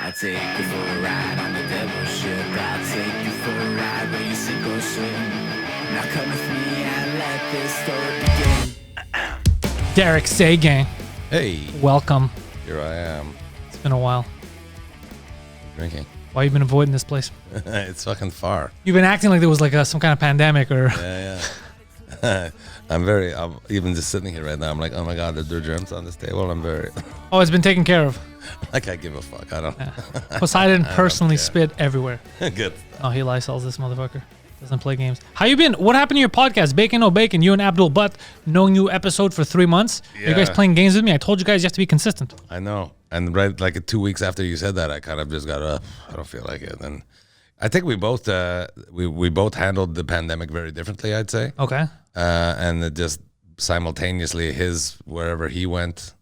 I'll take you for a ride on the devil's ship. I'll take you for a ride where you sink or swim. Now come with me and let this story begin. Derek Seguin, Hey, welcome. here I am, It's been a while. drinking. Why you been avoiding this place? It's fucking far. You've been acting like there was like some kind of pandemic or... Yeah. I'm even just sitting here right now, I'm like, oh my God, are there germs on this table? I'm very, Oh, it's been taken care of. like I give a fuck. I don't, Poseidon personally care. spit everywhere. good. Oh, he Lysol's this motherfucker. Doesn't play games. How you been? What happened to your podcast? Bacon No Bacon, you and Abdul Butt, no new episode for 3 months. Are you guys Yeah. playing games with me? I told you guys you have to be consistent. I know. And right, like 2 weeks after you said that, I kind of just got up. I don't feel like it. And I think we both, we both handled the pandemic very differently, I'd say. Okay. And it just simultaneously, wherever he went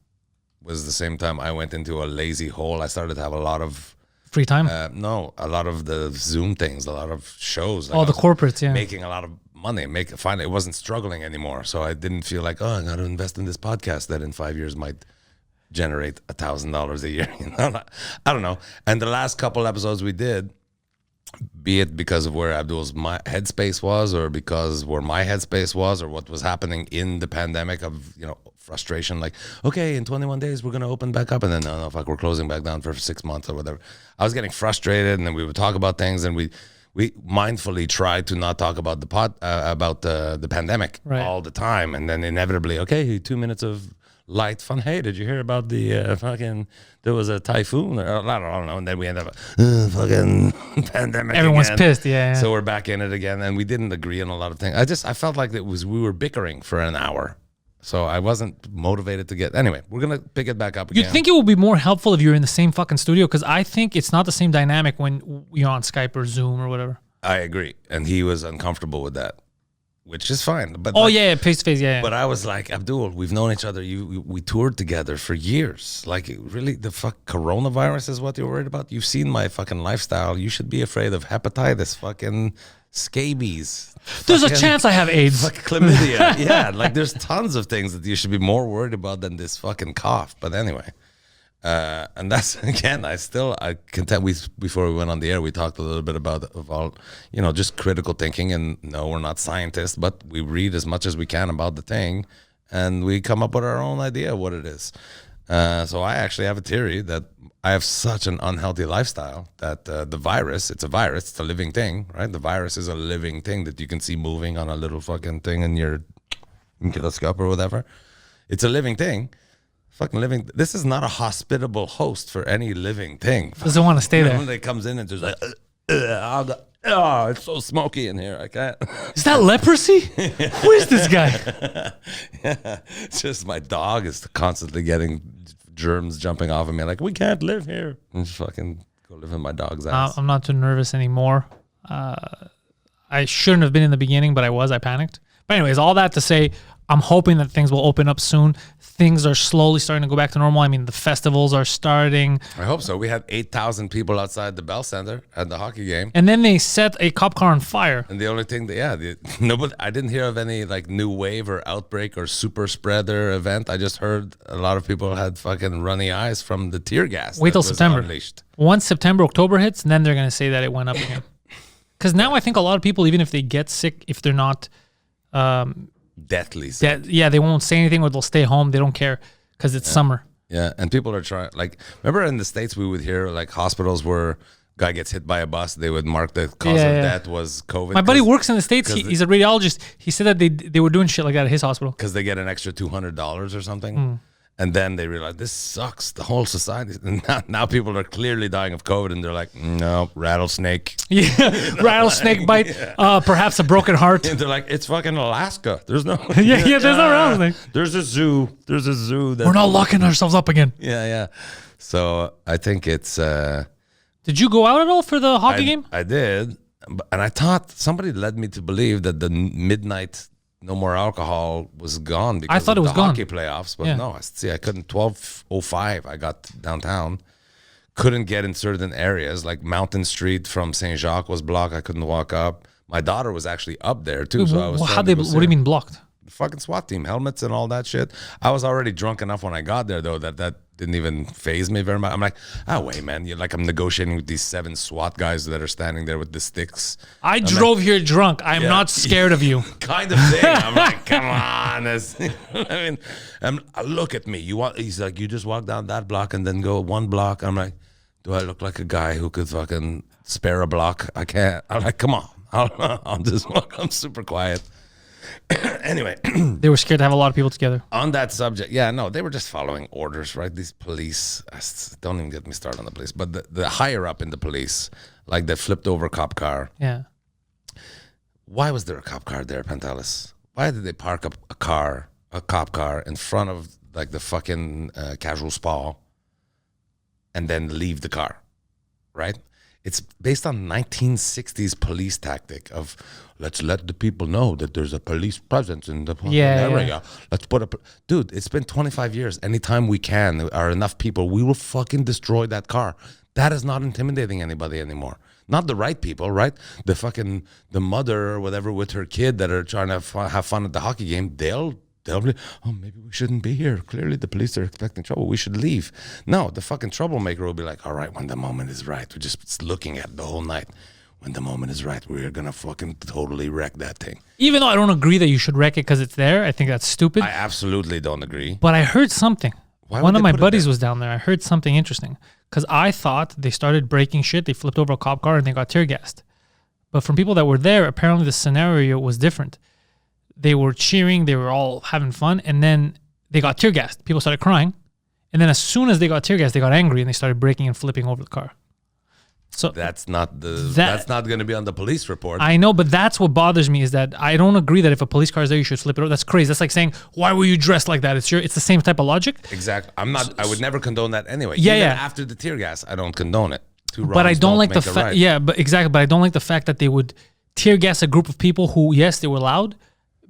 was the same time I went into a lazy hole. I started to have a lot of Free time? a lot of the Zoom things, a lot of shows. Like All I the was corporates, yeah. making a lot of money. Finally, it wasn't struggling anymore. So I didn't feel like, I got to invest in this podcast that in 5 years might generate $1,000 a year. You know, I don't know. And the last couple episodes we did, be it because of where Abdul's headspace was, or because where my headspace was, or what was happening in the pandemic of, frustration, like, okay, in 21 days, we're going to open back up. And then, no, fuck, we're closing back down for 6 months or whatever. I was getting frustrated, and then we would talk about things, and we mindfully tried to not talk about the pandemic Right. all the time. And then inevitably, okay, 2 minutes of light fun. Hey, did you hear about the there was a typhoon? Or, I don't know. And then we end up fucking pandemic. Everyone's again. pissed, yeah. So we're back in it again, and we didn't agree on a lot of things. I felt like we were bickering for an hour. So I wasn't motivated to get. Anyway, we're gonna pick it back up again. You think it would be more helpful if you're in the same fucking studio? Because I think it's not the same dynamic when you're on Skype or Zoom or whatever. I agree, and he was uncomfortable with that, which is fine. But Yeah, face to face, yeah. But I was like, Abdul, we've known each other. We toured together for years. Like, really, the coronavirus is what you're worried about? You've seen my fucking lifestyle. You should be afraid of hepatitis, fucking scabies. There's a chance I have AIDS. Like chlamydia. Yeah, like there's tons of things that you should be more worried about than this fucking cough. But anyway, and that's, again, I can tell, before we went on the air, we talked a little bit about all, just critical thinking. And no, we're not scientists, but we read as much as we can about the thing, and we come up with our own idea of what it is. So I actually have a theory that I have such an unhealthy lifestyle that the virus, it's a virus, it's a living thing, right? The virus is a living thing that you can see moving on a little fucking thing in your telescope or whatever. It's a living thing. Fucking living. This is not a hospitable host for any living thing. Doesn't want to stay there. When they comes in and there's like, oh, it's so smoky in here. I can't. Is that leprosy? Who is this guy? Yeah, it's just my dog is constantly getting germs jumping off of me. Like, we can't live here. And just fucking go live in my dog's ass. I'm not too nervous anymore. I shouldn't have been in the beginning, but I was. I panicked. But anyways, all that to say, I'm hoping that things will open up soon. Things are slowly starting to go back to normal. I mean, the festivals are starting. I hope so. We had 8,000 people outside the Bell Center at the hockey game. And then they set a cop car on fire. And the only thing nobody, I didn't hear of any like new wave or outbreak or super spreader event. I just heard a lot of people had fucking runny eyes from the tear gas. Wait that till was September. Unleashed. Once September, October hits, and then they're going to say that it went up again. Because now I think a lot of people, even if they get sick, if they're not... Deathly sick. they won't say anything, or they'll stay home. They don't care because it's summer. Yeah, and people are trying, like, remember in the States we would hear like hospitals where guy gets hit by a bus, they would mark the cause of death was COVID. My buddy works in the States. He's a radiologist. He said that they were doing shit like that at his hospital. Because they get an extra $200 or something. And then they realize this sucks, the whole society. And now people are clearly dying of COVID, and they're like, no, rattlesnake. Yeah, rattlesnake bite, perhaps a broken heart. And they're like, it's fucking Alaska. There's no... there's no rattlesnake. There's a zoo. We're not locking ourselves up again. Yeah. So I think it's... Did you go out at all for the hockey game? I did. And I thought somebody led me to believe that the midnight... No more alcohol was gone because I thought of it was the gone. hockey playoffs, but no, I couldn't. 12:05, I got downtown. Couldn't get in certain areas, like Mountain Street from Saint Jacques was blocked. I couldn't walk up. My daughter was actually up there too, so I was. What do you mean blocked? fucking SWAT team, helmets and all that shit. I was already drunk enough when I got there, though, that didn't even faze me very much. I'm like, wait, man, you're like, I'm negotiating with these 7 SWAT guys that are standing there with the sticks. I drove here drunk. I'm not scared of you. Kind of thing. I'm like, come on. I mean, look at me. He's like, you just walk down that block and then go 1 block. I'm like, do I look like a guy who could fucking spare a block? I can't. I'm like, come on. I'll just walk. I'm super quiet. Anyway. They were scared to have a lot of people together. On that subject, yeah, no, they were just following orders, right? These police, don't even get me started on the police, but the higher up in the police, like the flipped over cop car. Yeah. Why was there a cop car there, Pantelis? Why did they park up a cop car in front of like the fucking casual spa and then leave the car, right? It's based on 1960s police tactic of let's let the people know that there's a police presence in the area. Yeah. Let's put up, dude. It's been 25 years. Anytime we can, or enough people, we will fucking destroy that car. That is not intimidating anybody anymore. Not the right people, right? The mother or whatever with her kid that are trying to have fun at the hockey game. They'll be, oh, maybe we shouldn't be here. Clearly the police are expecting trouble. We should leave. No, the fucking troublemaker will be like, all right, when the moment is right. We're just looking at it the whole night. When the moment is right, we're going to fucking totally wreck that thing. Even though I don't agree that you should wreck it because it's there, I think that's stupid. I absolutely don't agree. But I heard something. One of my buddies was down there. I heard something interesting because I thought they started breaking shit. They flipped over a cop car and they got tear gassed. But from people that were there, apparently the scenario was different. They were cheering, they were all having fun, and then they got tear gassed. People started crying, and then as soon as they got tear gassed, they got angry and they started breaking and flipping over the car. So that's not going to be on the police report. I know, but that's what bothers me is that I don't agree that if a police car is there, you should flip it over. That's crazy. That's like saying, why were you dressed like that? It's the same type of logic. Exactly. I would never condone that anyway. Yeah, Even yeah. After the tear gas, I don't condone it. But I don't like the fact. Right. Yeah, but exactly. But I don't like the fact that they would tear gas a group of people who, yes, they were loud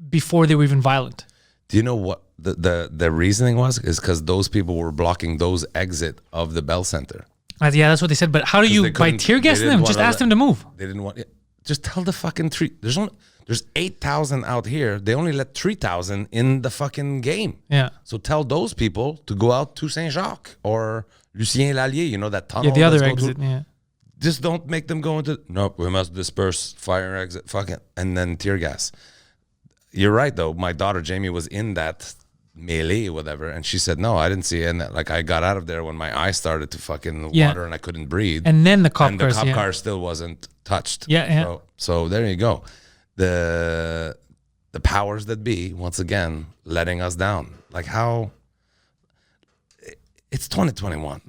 before they were even violent. Do you know what the reasoning was? Is because those people were blocking those exit of the Bell Center. Yeah, that's what they said. But how do you, by tear gassing them, just ask them to move? They didn't want. Just tell the fucking there's 8,000 out here. They only let 3,000 in the fucking game. Yeah. So tell those people to go out to Saint Jacques or Lucien Lallier. You know that tunnel. Yeah, the other exit. Yeah. Just don't make them go into. No, we must disperse, fire exit, fucking, and then tear gas. You're right though. My daughter Jamie was in that melee or whatever, and she said no, I didn't see it. And like I got out of there when my eyes started to fucking water and I couldn't breathe. And then the cop car still wasn't touched. Yeah. So there you go. The powers that be once again letting us down. Like how it's 2021.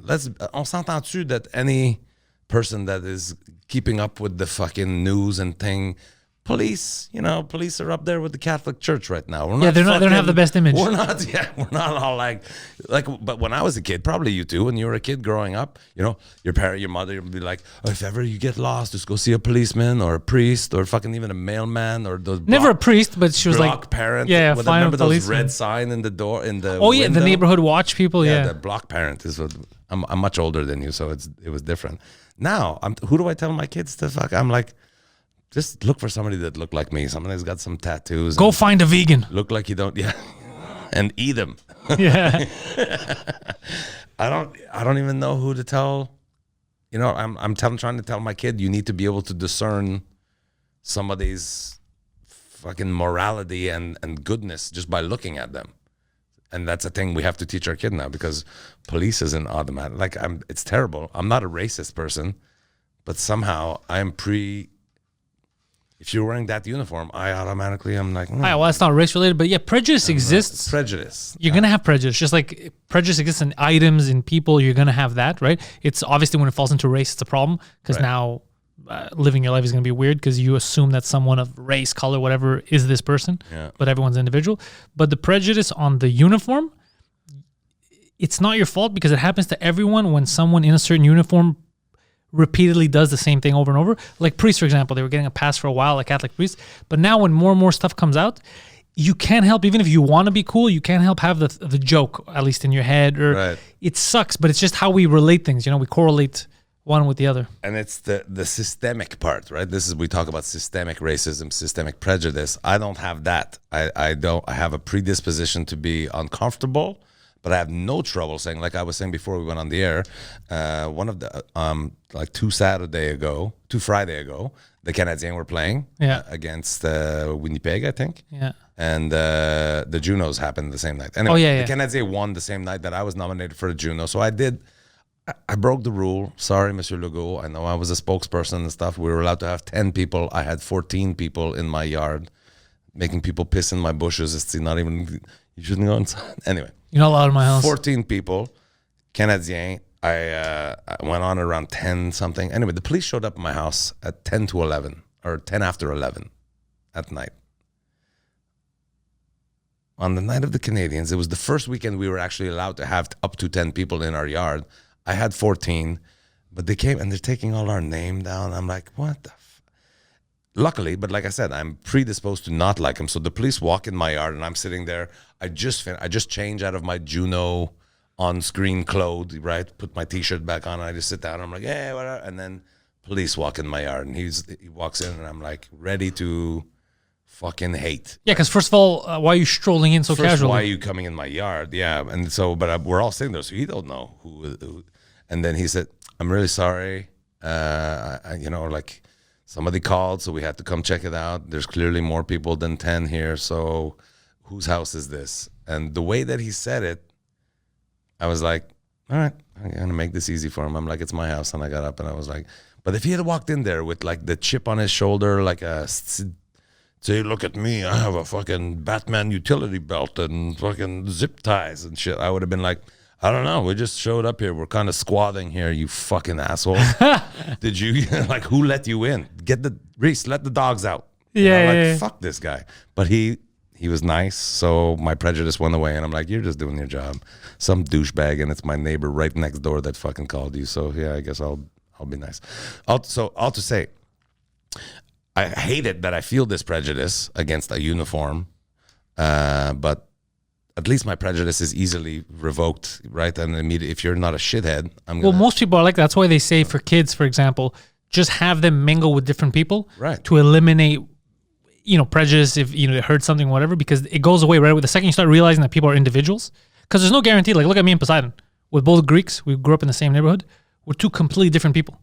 On s'entend-tu that any person that is keeping up with the fucking news and thing. Police are up there with the Catholic Church right now. We're not they don't have the best image. We're not all like, but when I was a kid, probably you too, when you were a kid growing up, your mother would be like, oh, if ever you get lost, just go see a policeman or a priest or fucking even a mailman or those. Never a priest, but she was block like, parent. Yeah, remember those policeman. red sign in the door in the. Oh yeah, window? the neighborhood watch people. Yeah, the block parent is what. I'm much older than you, so it was different. Now, who do I tell my kids to fuck? I'm like. Just look for somebody that look like me. Somebody that's got some tattoos. Go find a vegan. Look like you don't, and eat them. Yeah. I don't even know who to tell. I'm trying to tell my kid you need to be able to discern somebody's fucking morality and goodness just by looking at them. And that's a thing we have to teach our kid now because police isn't automatic. Like it's terrible. I'm not a racist person, but somehow I'm if you're wearing that uniform, I automatically am like, well, that's not race related, but yeah, prejudice exists. Prejudice. You're going to have prejudice. Just like prejudice exists in items, in people, you're going to have that, right? It's obviously when it falls into race, it's a problem because now living your life is going to be weird because you assume that someone of race, color, whatever is this person, but everyone's individual. But the prejudice on the uniform, it's not your fault because it happens to everyone when someone in a certain uniform repeatedly does the same thing over and over. Like priests, for example, they were getting a pass for a while, like Catholic priests. But now when more and more stuff comes out, you can't help, even if you want to be cool, you can't help have the joke, at least in your head. Or It sucks, but it's just how we relate things. We correlate one with the other. And it's the systemic part, right? We talk about systemic racism, systemic prejudice. I don't have that. I have a predisposition to be uncomfortable, but I have no trouble saying, like I was saying before we went on the air, one of the like two Friday ago, the Canadiens were playing against Winnipeg, I think. Yeah. And the Junos happened the same night. Anyway, the Canadiens won the same night that I was nominated for a Juno. So I broke the rule. Sorry, Monsieur Legault. I know I was a spokesperson and stuff. We were allowed to have 10 people. I had 14 people in my yard making people piss in my bushes. It's not even, you shouldn't go inside. Anyway. You're not allowed in my house. 14 people, Canadiens. I went on around 10 something. Anyway, the police showed up at my house at 10 to 11 or 10 after 11 at night. On the night of the Canadiens, it was the first weekend we were actually allowed to have up to 10 people in our yard. I had 14, but they came and they're taking all our name down. I'm like, what the Luckily, but like I said, I'm predisposed to not like them. So the police walk in my yard and I'm sitting there. I just change out of my Juno on-screen clothes, right? Put my T-shirt back on and I just sit down and I'm like, yeah, whatever. And then police walk in my yard and he walks in and I'm like ready to fucking hate. Yeah, because first of all, why are you strolling in so casually? Why are you coming in my yard? Yeah, and so, but we're all sitting there, so he don't know who. And then he said, "I'm really sorry. Like somebody called, so we had to come check it out. There's clearly more people than 10 here. So, whose house is this?" And the way that he said it, I was like, "All right, I'm gonna make this easy for him." I'm like, "It's my house," and I got up and I was like, "But if he had walked in there with like the chip on his shoulder, like a." Say, look at me, I have a fucking Batman utility belt and fucking zip ties and shit. I would have been like, I don't know, we just showed up here. We're kind of squatting here, you fucking asshole. Did you, like, who let you in? Reese, let the dogs out. Fuck this guy. But he was nice, so my prejudice went away. And I'm like, you're just doing your job. Some douchebag, and it's my neighbor right next door that fucking called you. So, yeah, I guess I'll be nice. I'll to say, I hate it that I feel this prejudice against a uniform, but at least my prejudice is easily revoked, right? And immediately, if you're not a shithead, most people are like that. That's why they say for kids, for example, just have them mingle with different people, right? To eliminate, prejudice if they heard something, whatever, because it goes away right with the second you start realizing that people are individuals. Because there's no guarantee. Like, look at me and Poseidon. We're both Greeks. We grew up in the same neighborhood. We're two completely different people.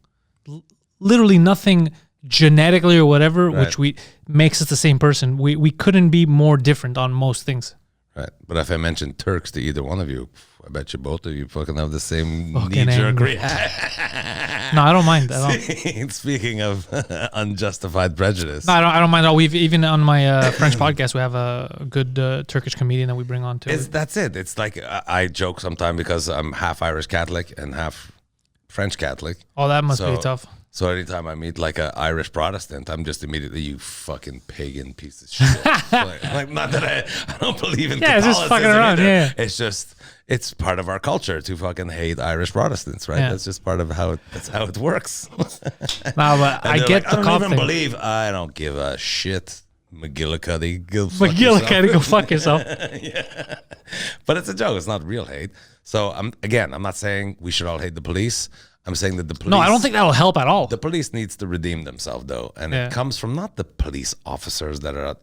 Literally nothing genetically or whatever, right, which makes us the same person. We couldn't be more different on most things. Right. But if I mentioned Turks to either one of you, I bet you both of you fucking have the same fucking knee-jerk No, I don't mind at all. Speaking of unjustified prejudice. No, I don't mind at all. We've even on my French podcast, we have a good Turkish comedian that we bring on too. That's it. It's like I joke sometimes because I'm half Irish Catholic and half French Catholic. Oh, that must be tough. So anytime I meet like an Irish Protestant, I'm just immediately, you fucking pagan piece of shit. like not that I don't believe in Catholicism. It's just fucking around, either. It's just, it's part of our culture to fucking hate Irish Protestants, right? Yeah. That's just part of that's how it works. No, but I get the I don't give a shit. McGillicuddy, go fuck yourself. Yeah. But it's a joke. It's not real hate. So I'm not saying we should all hate the police. I'm saying that the police... No, I don't think that'll help at all. The police needs to redeem themselves, though. And it comes from not the police officers that are...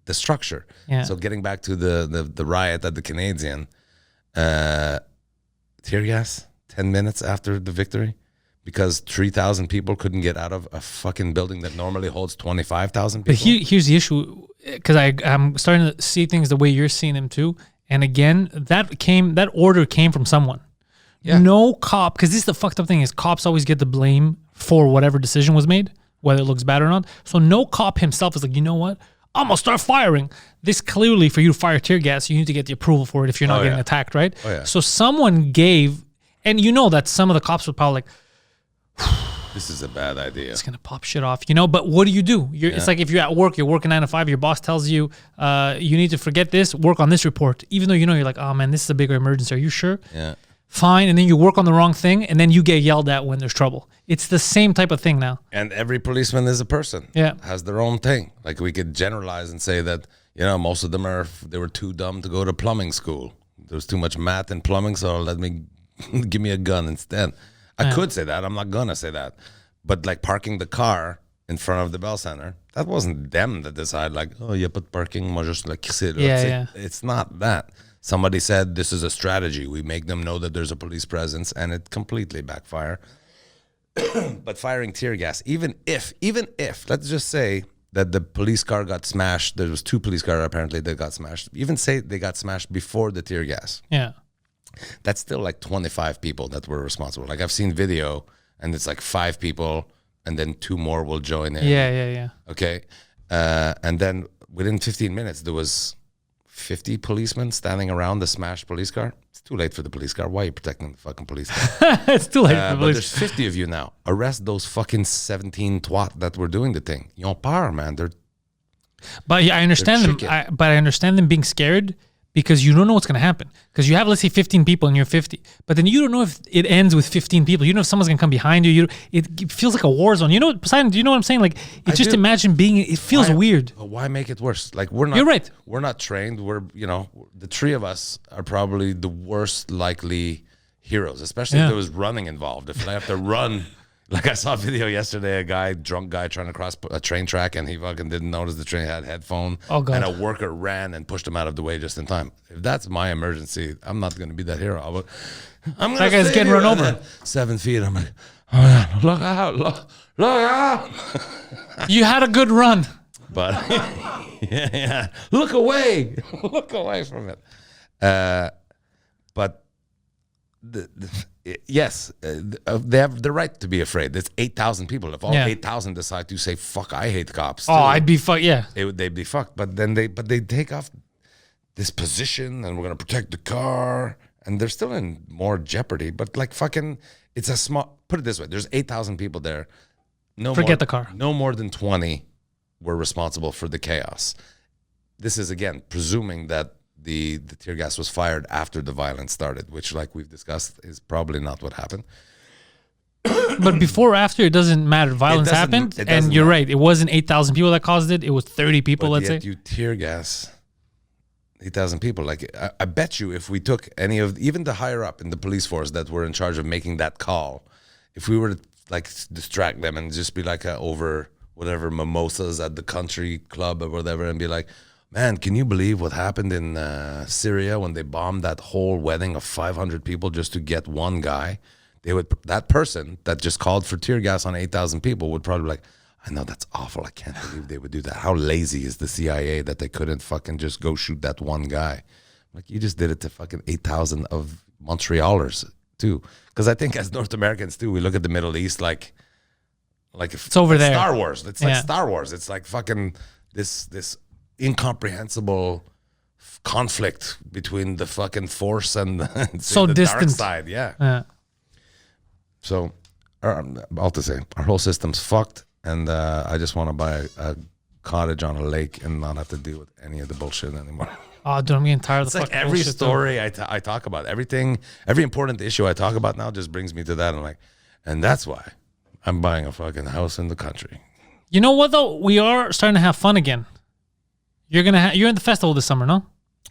the structure. Yeah. So getting back to the riot at the Canadian, tear gas, 10 minutes after the victory, because 3,000 people couldn't get out of a fucking building that normally holds 25,000 people. But here's the issue, because I'm starting to see things the way you're seeing them too. And again, that order came from someone. Yeah. No cop, because this is the fucked up thing, is cops always get the blame for whatever decision was made, whether it looks bad or not. So no cop himself is like, you know what? I'm going to start firing. This clearly, for you to fire tear gas, you need to get the approval for it if you're not getting attacked, right? Oh, yeah. So someone gave, and you know that some of the cops were probably like, this is a bad idea. It's going to pop shit off, But what do? It's like if you're at work, you're working 9 to 5, your boss tells you, you need to forget this, work on this report. Even though you're like, oh man, this is a bigger emergency. Are you sure? Yeah. Fine, and then you work on the wrong thing, and then you get yelled at when there's trouble. It's the same type of thing now. And every policeman is a person. Yeah. Has their own thing. Like we could generalize and say that, most of them they were too dumb to go to plumbing school. There was too much math in plumbing, so give me a gun instead. I could say that. I'm not gonna say that. But like parking the car in front of the Bell Center, that wasn't them that decided like, oh, yeah, but parking, moi just like it's not that. Somebody said this is a strategy. We make them know that there's a police presence, and it completely backfire. But firing tear gas, even if, let's just say that the police car got smashed. There was 2 police cars apparently that got smashed. Even say they got smashed before the tear gas. Yeah. That's still like 25 people that were responsible. Like I've seen video, and it's like 5 people, and then 2 more will join in. Yeah. Okay. And then within 15 minutes, there was 50 policemen standing around the smashed police car. It's too late for the police car. Why are you protecting the fucking police car? It's too late for the But police. there's 50 of you now. Arrest those fucking 17 twat that were doing the thing. Ils ont peur, man. But yeah, I understand them. chicken. But I understand them being scared because you don't know what's going to happen. Because you have, let's say, 15 people and you're 50. But then you don't know if it ends with 15 people. You don't know if someone's going to come behind you. It feels like a war zone. You know, Poseidon, do you know what I'm saying? Like, it's just do. imagine being, it feels weird. Why make it worse? Like we're not. You're right. We're not trained. We're, the 3 of us are probably the worst likely heroes, especially if there was running involved. If I have to run, like I saw a video yesterday, drunk guy trying to cross a train track, and he fucking didn't notice the train had headphone. Oh, God. And a worker ran and pushed him out of the way just in time. If that's my emergency, I'm not going to be that hero. I'm That guy's getting run over. 7 feet. I'm like, oh yeah, look out, look out. You had a good run. But yeah, look away from it. But yes, they have the right to be afraid. There's 8,000 people. If all 8,000 decide to say "fuck," I hate cops. Oh, I'd be fucked. Yeah. They'd be fucked. But then they take off this position, and we're gonna protect the car, and they're still in more jeopardy. But like fucking, it's a small. Put it this way: there's 8,000 people there. Forget the car. No more than 20 were responsible for the chaos. This is again presuming that the tear gas was fired after the violence started, which, like we've discussed, is probably not what happened. But before or after, it doesn't matter. Violence happened, and you're right. It wasn't 8,000 people that caused it. It was 30 people, let's say. You tear gas 8,000 people. Like I bet you, if we took any of even the higher up in the police force that were in charge of making that call, if we were to like distract them and just be like over whatever mimosas at the country club or whatever, and be like, man, can you believe what happened in Syria when they bombed that whole wedding of 500 people just to get one guy? That person that just called for tear gas on 8,000 people would probably be like, I know that's awful. I can't believe they would do that. How lazy is the CIA that they couldn't fucking just go shoot that one guy? Like, you just did it to fucking 8,000 of Montrealers too. Because I think as North Americans too, we look at the Middle East like if it's over there. Star Wars. It's like Star Wars. It's like fucking this incomprehensible conflict between the fucking force and the distant. dark side. Yeah. So, all to say, our whole system's fucked, and I just want to buy a cottage on a lake and not have to deal with any of the bullshit anymore. Oh, dude, I'm getting tired of It's the like fucking every bullshit, story I talk about, everything, every important issue I talk about now just brings me to that. I'm like, and that's why I'm buying a fucking house in the country. You know what though? We are starting to have fun again. You're in the festival this summer, no?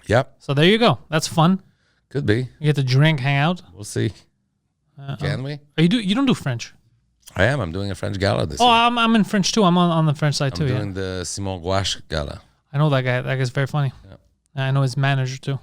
Yep, So there you go. That's fun. could be. You get to drink, hang out. We'll see. Can we? Oh, you don't do French? I am. I'm doing a French gala this Oh, year. I'm in French too. I'm on the French side I'm too. doing the Simon Gouache gala. I know that guy. That guy's very funny. Yeah. I know his manager too.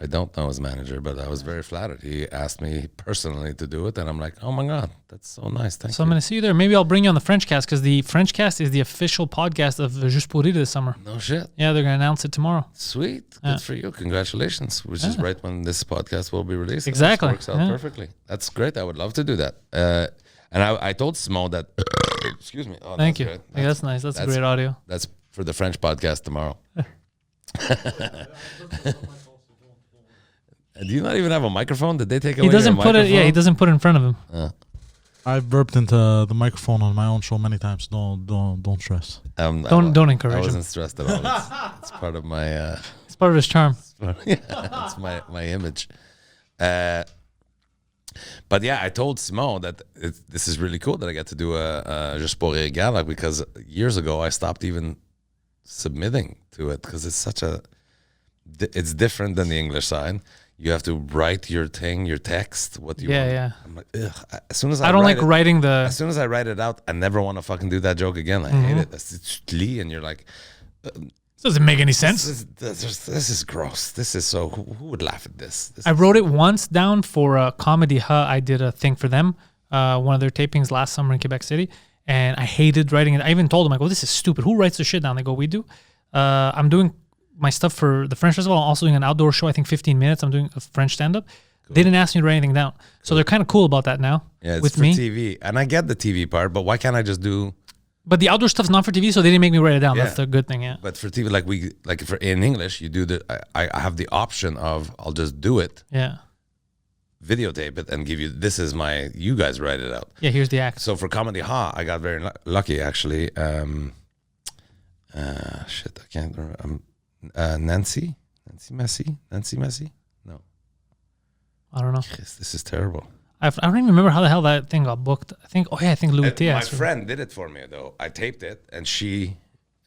I don't know his manager, but I was very flattered. He asked me personally to do it, and I'm like, oh my God, that's so nice. Thank So you. I'm going to see you there. Maybe I'll bring you on the French cast because the French cast is the official podcast of Juste pour rire this summer. No shit. Yeah, they're going to announce it tomorrow. Sweet. Good for you. Congratulations. Which is right when this podcast will be released. Exactly. This works out perfectly. That's great. I would love to do that. And I told Simone that, excuse me. Oh, Thank you. great. Yeah, that's nice. That's great audio. That's for the French podcast tomorrow. Do you not even have a microphone? Did they take away He doesn't your put it. microphone? Yeah, he doesn't put it in front of him. I've burped into the microphone on my own show many times. Don't stress. Don't encourage I him. wasn't stressed at all. It's part of my It's part of his charm. it's my image. But yeah, I told Simone that this is really cool that I get to do a Juste pour rire gala, because years ago I stopped even submitting to it because it's different than the English side. you have to write your text, what you want. Yeah. I'm like, ugh. As soon as I don't like writing the. As soon as I write it out, I never want to fucking do that joke again. I hate it. It's Lee, and you're like, Doesn't make any sense. this is gross. This is so. Who would laugh at this? I wrote it once down for a comedy. I did a thing for them, one of their tapings last summer in Quebec City, and I hated writing it. I even told them, I go, this is stupid. Who writes this shit down? They go, we do. I'm doing my stuff for the French Festival. I'm also doing an outdoor show, I think 15 minutes. I'm doing a French stand-up. Cool. They didn't ask me to write anything down. So they're kind of cool about that now. Yeah, it's with for me. TV. And I get the TV part, but why can't I just do... But the outdoor stuff's not for TV, so they didn't make me write it down. Yeah. That's the good thing, yeah. But for TV, like for in English, you do I have the option of, I'll just do it. Yeah. Videotape it and give you, this is you guys write it out. Yeah, here's the act. So for Comedy I got very lucky, actually. Shit, I can't remember. Nancy Messi? No. I don't know. This is terrible. I don't even remember how the hell that thing got booked. I think Louis T. My friend did it for me, though. I taped it, and she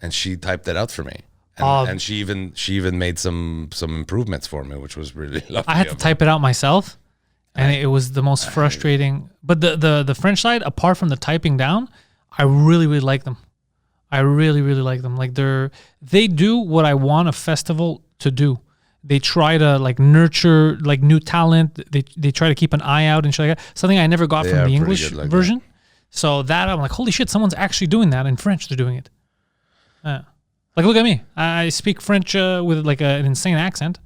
typed it out for me. And she even made some improvements for me, which was really lovely. I had to type it out myself, and it was the most frustrating. But the French side, apart from the typing down, I really, really like them. I really, really like them. Like they do what I want a festival to do. They try to like nurture like new talent. They try to keep an eye out and shit like that. Something I never got from the English version. So that I'm like, holy shit, someone's actually doing that in French. They're doing it. Like look at me. I speak French with like an insane accent,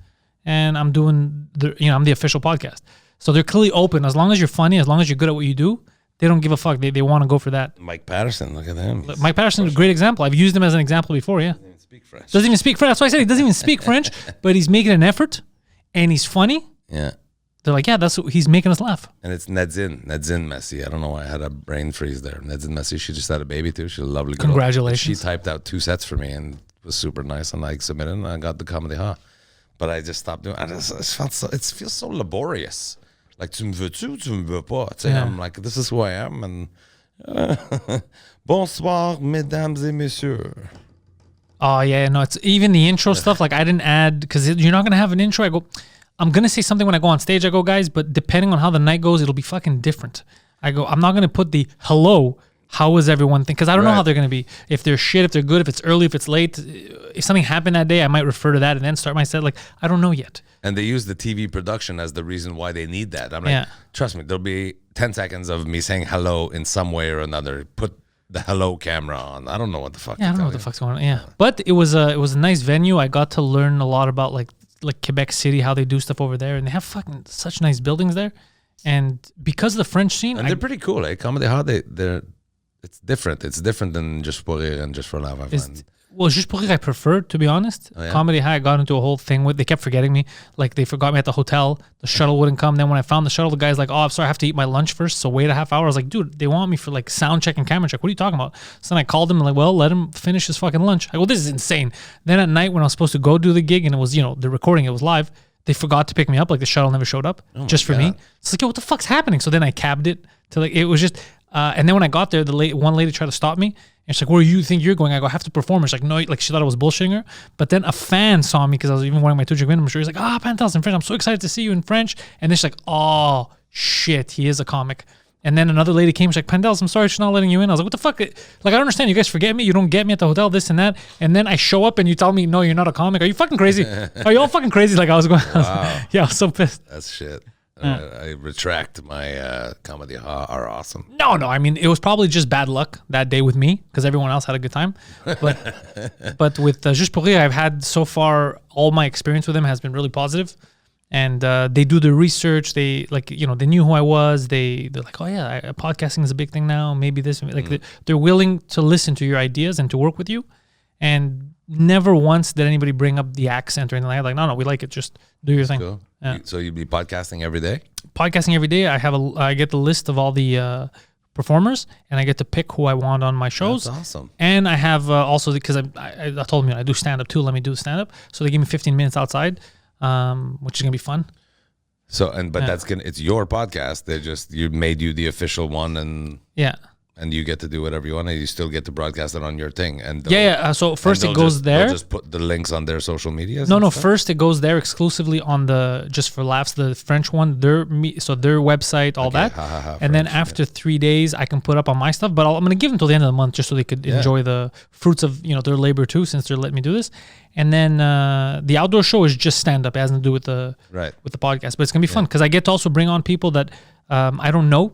and I'm doing I'm the official podcast. So they're clearly open. As long as you're funny, as long as you're good at what you do, they don't give a fuck. They want to go for that. Mike Patterson, look at him. Mike Patterson is a great example. I've used him as an example before, yeah. Doesn't even speak French. Doesn't even speak French. That's why I said he doesn't even speak French, but he's making an effort, and he's funny. Yeah. They're like, yeah, he's making us laugh. And it's Nedzin Messi. I don't know why I had a brain freeze there. Nedzin Messi, she just had a baby too. She's a lovely girl. Congratulations. She typed out 2 sets for me and it was super nice, and I submitted and I got the Comedy But I just stopped doing it. It feels so laborious. Like, tu me veux-tu, tu me veux pas. Yeah. I'm like, this is who I am. And bonsoir, mesdames et messieurs. Oh, yeah, no, it's even the intro stuff. Like, I didn't add, because you're not going to have an intro. I go, I'm going to say something when I go on stage. I go, guys, but depending on how the night goes, it'll be fucking different. I go, I'm not going to put the hello, how is everyone think? Because I don't know how they're going to be. If they're shit, if they're good, if it's early, if it's late. If something happened that day, I might refer to that and then start my set. Like, I don't know yet. And they use the TV production as the reason why they need that. I'm like, trust me, there'll be 10 seconds of me saying hello in some way or another. Put the hello camera on. I don't know what the fuck. Yeah, I don't know what the fuck's going on. Yeah, but it was a nice venue. I got to learn a lot about like Quebec City, how they do stuff over there, and they have fucking such nice buildings there. And because of the French scene, and they're pretty cool. Eh? Comedy it's different. It's different than Just pour rire and Just for laugh. Well, Juste pour rire I preferred, to be honest. Oh, yeah? Comedy High, I got into a whole thing with. They kept forgetting me. Like, they forgot me at the hotel. The shuttle wouldn't come. Then when I found the shuttle, the guy's like, oh, I'm sorry, I have to eat my lunch first. So wait a half hour. I was like, dude, they want me for like sound check and camera check. What are you talking about? So then I called him and like, well, let him finish his fucking lunch. I go, this is insane. Then at night when I was supposed to go do the gig and it was, the recording, it was live, they forgot to pick me up. Like the shuttle never showed up just for me. It's like, yo, what the fuck's happening? So then I cabbed it to like, it was just, and then when I got there, one lady tried to stop me. And she's like, where do you think you're going? I go, I have to perform. She's like, no, like she thought I was bullshitting her. But then a fan saw me because I was even wearing my Tuchik Minimum shirt. He's like, Pantelis in French. I'm so excited to see you in French. And then she's like, oh, shit, he is a comic. And then another lady came. She's like, Pantelis, I'm sorry she's not letting you in. I was like, what the fuck? Like, I don't understand. You guys forget me. You don't get me at the hotel, this and that. And then I show up and you tell me, no, you're not a comic. Are you fucking crazy? Are you all fucking crazy? Like I was going, wow. Yeah, I was so pissed. That's shit. I retract my Comedy are awesome. No, I mean, it was probably just bad luck that day with me because everyone else had a good time. But with Juste pour rire, I've had so far, all my experience with them has been really positive. And they do the research. They they knew who I was. They're like, oh yeah, podcasting is a big thing now. Maybe this, like they're willing to listen to your ideas and to work with you. And never once did anybody bring up the accent or anything like that. Like, no, we like it. Just do your thing. Cool. Yeah. So you'd be podcasting every day? Podcasting every day. I get the list of all the performers, and I get to pick who I want on my shows. That's awesome. And I have also, because I told them I do stand up too. Let me do stand up. So they give me 15 minutes outside, which is gonna be fun. So that's it's your podcast. You made you the official one, and yeah. and you get to do whatever you want, and you still get to broadcast it on your thing. And So first it goes there. They'll just put the links on their social medias. No. First it goes there exclusively on the Just for Laughs, the French one. Their website, all that. And then after 3 days, I can put up on my stuff. But I'm gonna give them till the end of the month just so they could enjoy the fruits of their labor too, since they're letting me do this. And then the outdoor show is just stand up. It has nothing to do with the podcast, but it's gonna be fun because I get to also bring on people that I don't know.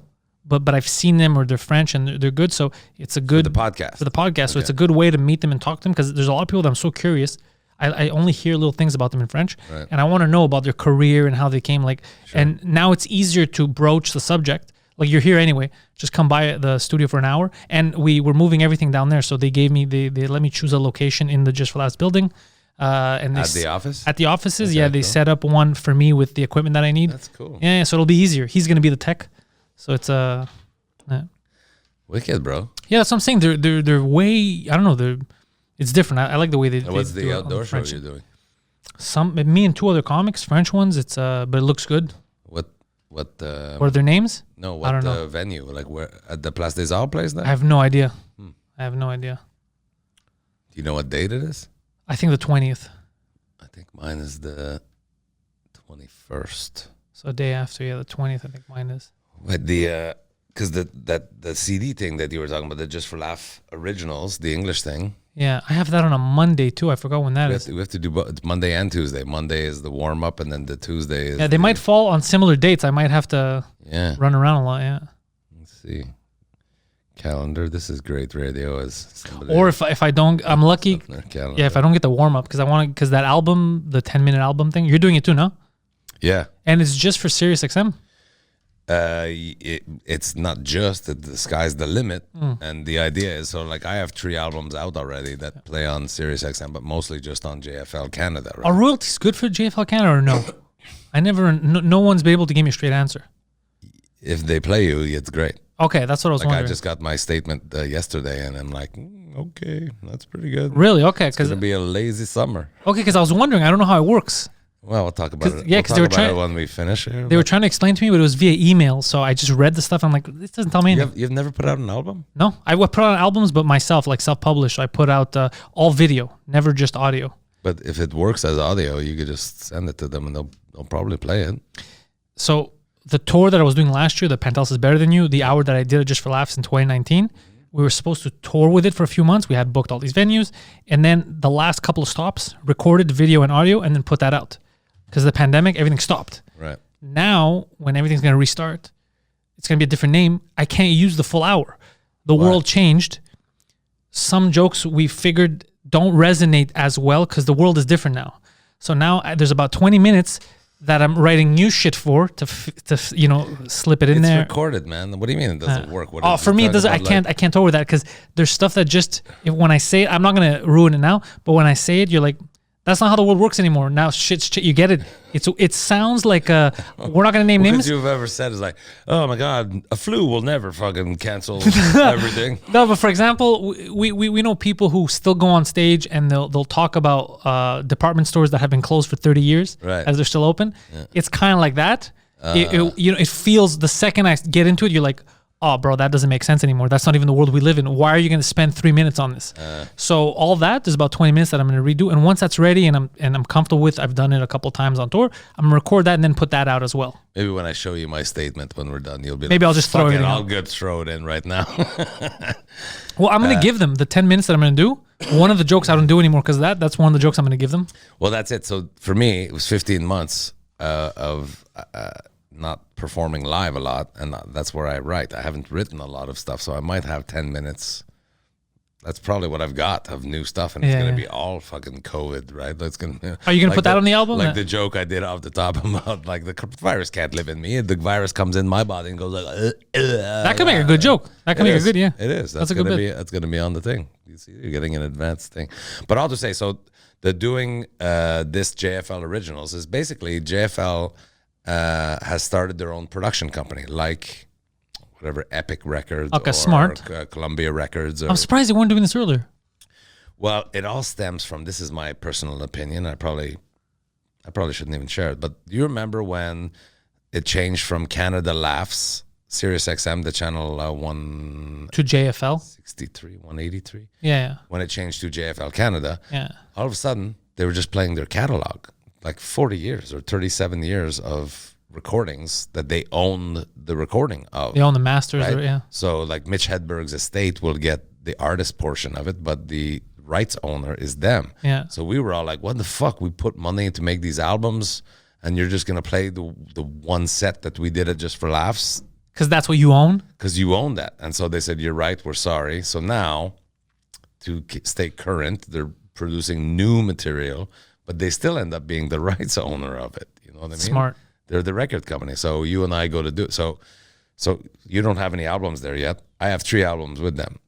But I've seen them or they're French and they're good. So it's a good for the podcast. Okay. So it's a good way to meet them and talk to them because there's a lot of people that I'm so curious. I only hear little things about them in French, and I want to know about their career and how they came. And now it's easier to broach the subject. Like you're here anyway, just come by the studio for an hour, and we were moving everything down there. So they let me choose a location in the Just for Laughs building. And at the office? At the offices, they set up one for me with the equipment that I need. That's cool. Yeah, so it'll be easier. He's gonna be the tech. So it's wicked, bro. Yeah, that's what I'm saying. They're way, I don't know, it's different. I like the way they. What's they the do outdoor show you're doing? Me and 2 other comics, French ones. It's but it looks good. What What are their names? No, what I don't know. venue? Like where at the Place des Arts place? There? I have no idea. I have no idea. Do you know what date it is? I think the 20th. I think mine is the 21st. So a day after, the 20th. I think mine is. But because the CD thing that you were talking about, the Just for Laugh originals, the English thing. Yeah, I have that on a Monday too. I forgot when that is. We have to do both. It's Monday and Tuesday. Monday is the warm up, and then the Tuesday is. Yeah, they might fall on similar dates. I might have to run around a lot. Yeah. Let's see. Calendar. This is great radio. Or if I don't, I'm lucky. Yeah, if I don't get the warm up because that album, the 10-minute album thing, you're doing it too, no? Yeah. And it's just for Sirius XM. It's not just that the sky's the limit, and the idea is I have 3 albums out already that play on Sirius XM, but mostly just on JFL Canada. Right? Are royalties good for JFL Canada or no? I never. No one's been able to give me a straight answer. If they play you, it's great. Okay, that's what I was wondering. I just got my statement yesterday, and I'm like, okay, that's pretty good. Really? Okay, it's gonna be a lazy summer. Okay, because I was wondering. I don't know how it works. Well, we'll talk about it. Yeah, because they were trying when we finish here. They were trying to explain to me, but it was via email. So I just read the stuff. I'm like, this doesn't tell me anything. You've never put out an album? No, I would put out albums, but myself, like self-published. I put out all video, never just audio. But if it works as audio, you could just send it to them, and they'll probably play it. So the tour that I was doing last year, the Pantelis is Better Than You, the hour that I did it Just for Laughs in 2019, we were supposed to tour with it for a few months. We had booked all these venues, and then the last couple of stops, recorded video and audio, and then put that out. Because of the pandemic, everything stopped. Right. Now, when everything's going to restart, it's going to be a different name. I can't use the full hour. The world changed. Some jokes we figured don't resonate as well because the world is different now. So now there's about 20 minutes that I'm writing new shit for to slip it in there. It's recorded, man. What do you mean it doesn't work? For me, it doesn't. I can't over that because there's stuff that just when I say it, I'm not going to ruin it now. But when I say it, you're like, that's not how the world works anymore. Now, shit, you get it. It sounds like we're not gonna name names. You've ever said is like, oh my god, a flu will never fucking cancel everything. No, but for example, we know people who still go on stage and they'll talk about department stores that have been closed for 30 years as they're still open. Yeah. It's kind of like that. It feels the second I get into it, you're like, oh, bro, that doesn't make sense anymore. That's not even the world we live in. Why are you going to spend 3 minutes on this? So all that is about 20 minutes that I'm going to redo. And once that's ready and I'm comfortable with, I've done it a couple times on tour, I'm going to record that and then put that out as well. Maybe when I show you my statement when we're done, you'll be maybe I'll just throw it in. I'll good throw it in right now. Well, I'm going to give them the 10 minutes that I'm going to do. One of the jokes I don't do anymore because that's one of the jokes I'm going to give them. Well, that's it. So for me, it was 15 months of... not performing live a lot, and that's where I write. I haven't written a lot of stuff, so I might have 10 minutes. That's probably what I've got of new stuff, and it's going to be all fucking COVID, right? That's going. Are you going to put that on the album? Like the joke I did off the top about like the virus can't live in me. The virus comes in my body and goes like. That could make a good joke. That could make a good, yeah. It is. That's going to be. That's going to be on the thing. You see, you're getting an advanced thing. But I'll just say so. The doing this JFL Originals is basically JFL. Has started their own production company, like whatever Epic Records or smart. Columbia Records. I'm surprised they weren't doing this earlier. Well, it all stems from, this is my personal opinion. I probably shouldn't even share it, but do you remember when it changed from Canada Laughs Sirius XM, the channel 163, To JFL. 183. Yeah. When it changed to JFL Canada, Yeah. all of a sudden they were just playing their catalog, like 40 years or 37 years of recordings that they owned the recording of. They own the masters. right? Or, yeah. So like Mitch Hedberg's estate will get the artist portion of it, but the rights owner is them. Yeah. So we were all like, what the fuck? We put money to make these albums and you're just going to play the one set that we did it just for laughs? Because that's what you own. Because you own that. And so they said, you're right, we're sorry. So now, to stay current, they're producing new material, but they still end up being the rights owner of it. You know what I mean? Smart. They're the record company. So you and I go to do it. So you don't have any albums there yet. I have 3 albums with them.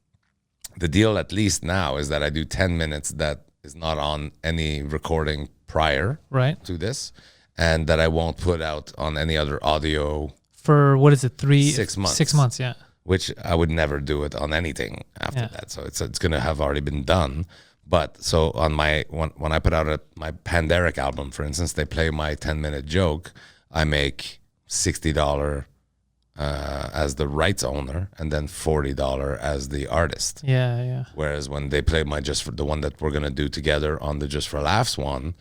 The deal, at least now, is that I do 10 minutes that is not on any recording prior Right. to this, and that I won't put out on any other audio, For what is it? 6 months. 6 months. Yeah. which I would never do it on anything after Yeah. that. So it's going to have already been done. But so on my when I put out my Panderic album, for instance, they play my 10-minute joke. I make $60 as the rights owner, and then $40 as the artist. Yeah. Yeah. Whereas when they play my Just for the one that we're gonna do together on the Just for Laughs one,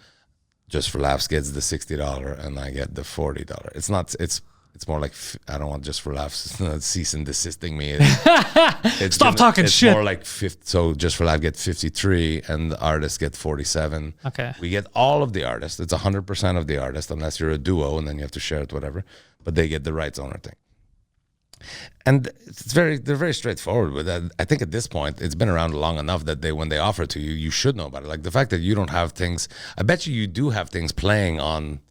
Just for Laughs gets the $60 and I get the $40. It's not. It's more like I don't want Just for Laughs cease and desisting me. Stop talking it's shit. More like 50, so Just for Laughs get 53 and the artists get 47. Okay. We get all of the artists. It's 100% of the artist unless you're a duo and then you have to share it, whatever. But they get the rights owner thing. And they're very straightforward with that. I think at this point it's been around long enough that when they offer it to you, you should know about it. Like the fact that you don't have things. I bet you do have things playing on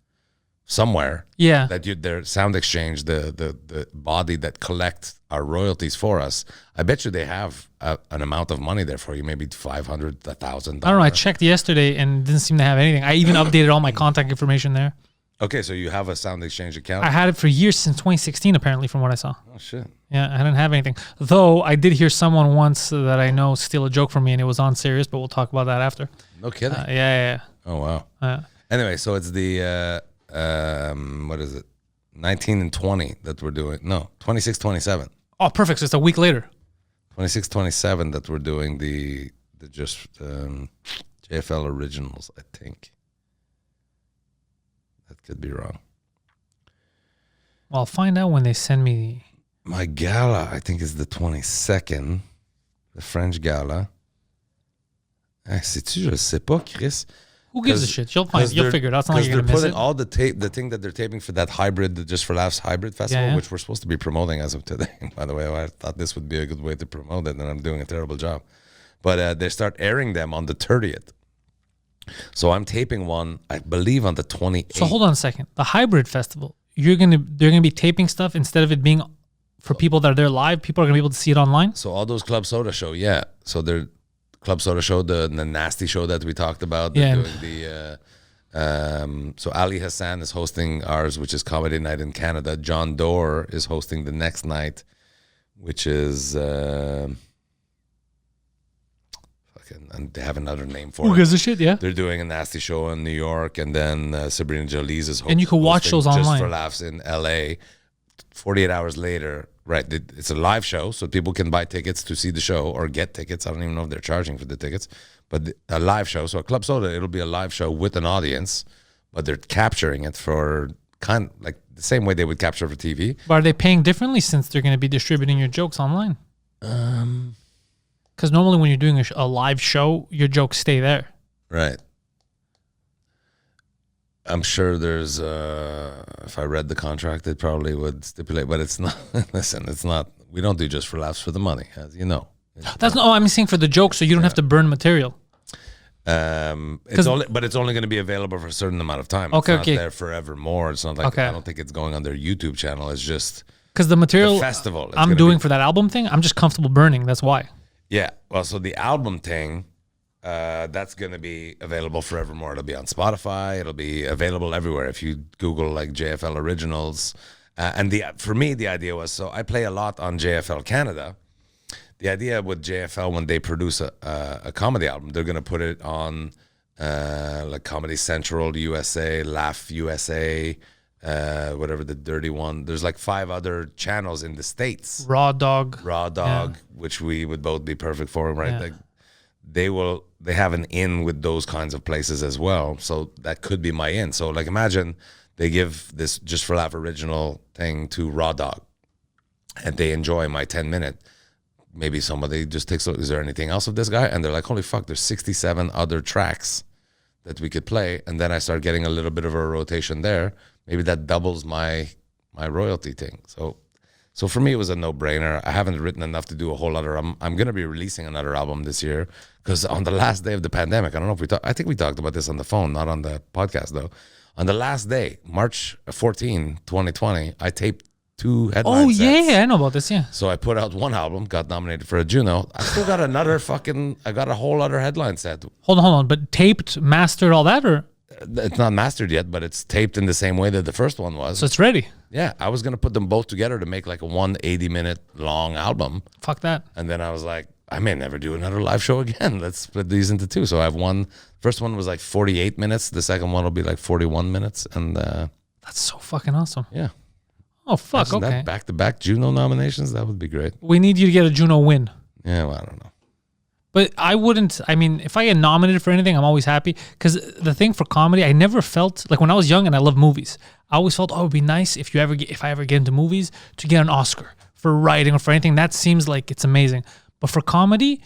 somewhere. Yeah. That their Sound Exchange, the body that collects our royalties for us. I bet you they have an amount of money there for you, maybe $500, $1,000. I don't know. I checked yesterday and didn't seem to have anything. I even updated all my contact information there. Okay, so you have a Sound Exchange account. I had it for years since 2016, apparently, from what I saw. Oh shit. Yeah, I didn't have anything. Though I did hear someone once that I know steal a joke from me, and it was on Serious, but we'll talk about that after. No kidding. Yeah. Oh wow. Yeah. Anyway, so it's the what is it? 19 and 20 that we're doing. No, 26, 27. Oh, perfect. So it's a week later. 26, 27 that we're doing the just JFL originals, I think. That could be wrong. Well, I'll find out when they send me. My gala, I think, is the 22nd. The French gala. Ah, sais-tu, je sais pas, Chris. Who gives a 'Cause- shit? You'll figure it out. It's not like Because you're they're gonna miss putting it. all the thing that they're taping for that hybrid, the Just for Laughs hybrid festival, Yeah. which we're supposed to be promoting as of today. By the way, I thought this would be a good way to promote it, and I'm doing a terrible job. But they start airing them on the 30th. So I'm taping one, I believe, on the 28th. So hold on a second. The hybrid festival, they're gonna be taping stuff instead of it being for people that are there live. People are gonna be able to see it online. So all those Club Soda show, yeah. So they're Club Soda show, the Nasty show that we talked about. They're Yeah. doing the so Ali Hassan is hosting ours, which is Comedy Night in Canada. John Doerr is hosting the next night, which is and they have another name for Who it. gives a shit? Yeah. They're doing a Nasty show in New York, and then Sabrina Jalise is hosting. And you can watch those Just online. for Laughs in LA. 48 hours later, right? It's a live show, so people can buy tickets to see the show or get tickets. I don't even know if they're charging for the tickets, but a live show. So at Club Soda, it'll be a live show with an audience, but they're capturing it for kind of like the same way they would capture for TV. But are they paying differently since they're gonna be distributing your jokes online? Because normally when you're doing a live show, your jokes stay there. Right. I'm sure there's, if I read the contract, it probably would stipulate, but it's not, listen, it's not, we don't do Just for Laughs for the money, as you know. That's not. Oh, I'm saying for the joke, so you don't have to burn material. It's only going to be available for a certain amount of time. Okay, it's not okay. there forevermore. It's not like, Okay. I don't think it's going on their YouTube channel. It's just Because the material the festival. It's I'm gonna doing be- for that album thing, I'm just comfortable burning. That's why. Yeah. Well, so the album thing, that's going to be available forevermore. It'll be on Spotify. It'll be available everywhere. If you Google like JFL Originals. And for me, the idea was, so I play a lot on JFL Canada. The idea with JFL, when they produce a comedy album, they're going to put it on like Comedy Central USA, Laugh USA, whatever the dirty one. There's like 5 other channels in the States. Raw Dog. Which we would both be perfect for, right? Yeah. Like they have an in with those kinds of places as well. So that could be my in. So like imagine they give this Just for Laugh original thing to Raw Dog and they enjoy my 10-minute. Maybe somebody just takes a look, is there anything else of this guy? And they're like, holy fuck, there's 67 other tracks that we could play. And then I start getting a little bit of a rotation there. Maybe that doubles my royalty thing. So for me, it was a no-brainer. I haven't written enough to do a whole other. I'm going to be releasing another album this year because on the last day of the pandemic, I don't know if I think we talked about this on the phone, not on the podcast though. On the last day, March 14, 2020, I taped 2 headline sets. I know about this, yeah. So I put out 1 album, got nominated for a Juno. I still got I got a whole other headline set. Hold on. But taped, mastered, all that, or? It's not mastered yet, but it's taped in the same way that the first one was. So it's ready. Yeah, I was going to put them both together to make like a 180-minute long album. Fuck that. And then I was like, I may never do another live show again. Let's split these into 2. So I have one. First one was like 48 minutes. The second one will be like 41 minutes. And that's so fucking awesome. Yeah. Oh, fuck, Imagine okay. that back-to-back Juno nominations, that would be great. We need you to get a Juno win. Yeah, well, I don't know. But I wouldn't, I mean, if I get nominated for anything, I'm always happy. Because the thing for comedy, I never felt, like when I was young and I loved movies, I always felt, oh, it would be nice if I ever get into movies to get an Oscar for writing or for anything. That seems like it's amazing. But for comedy,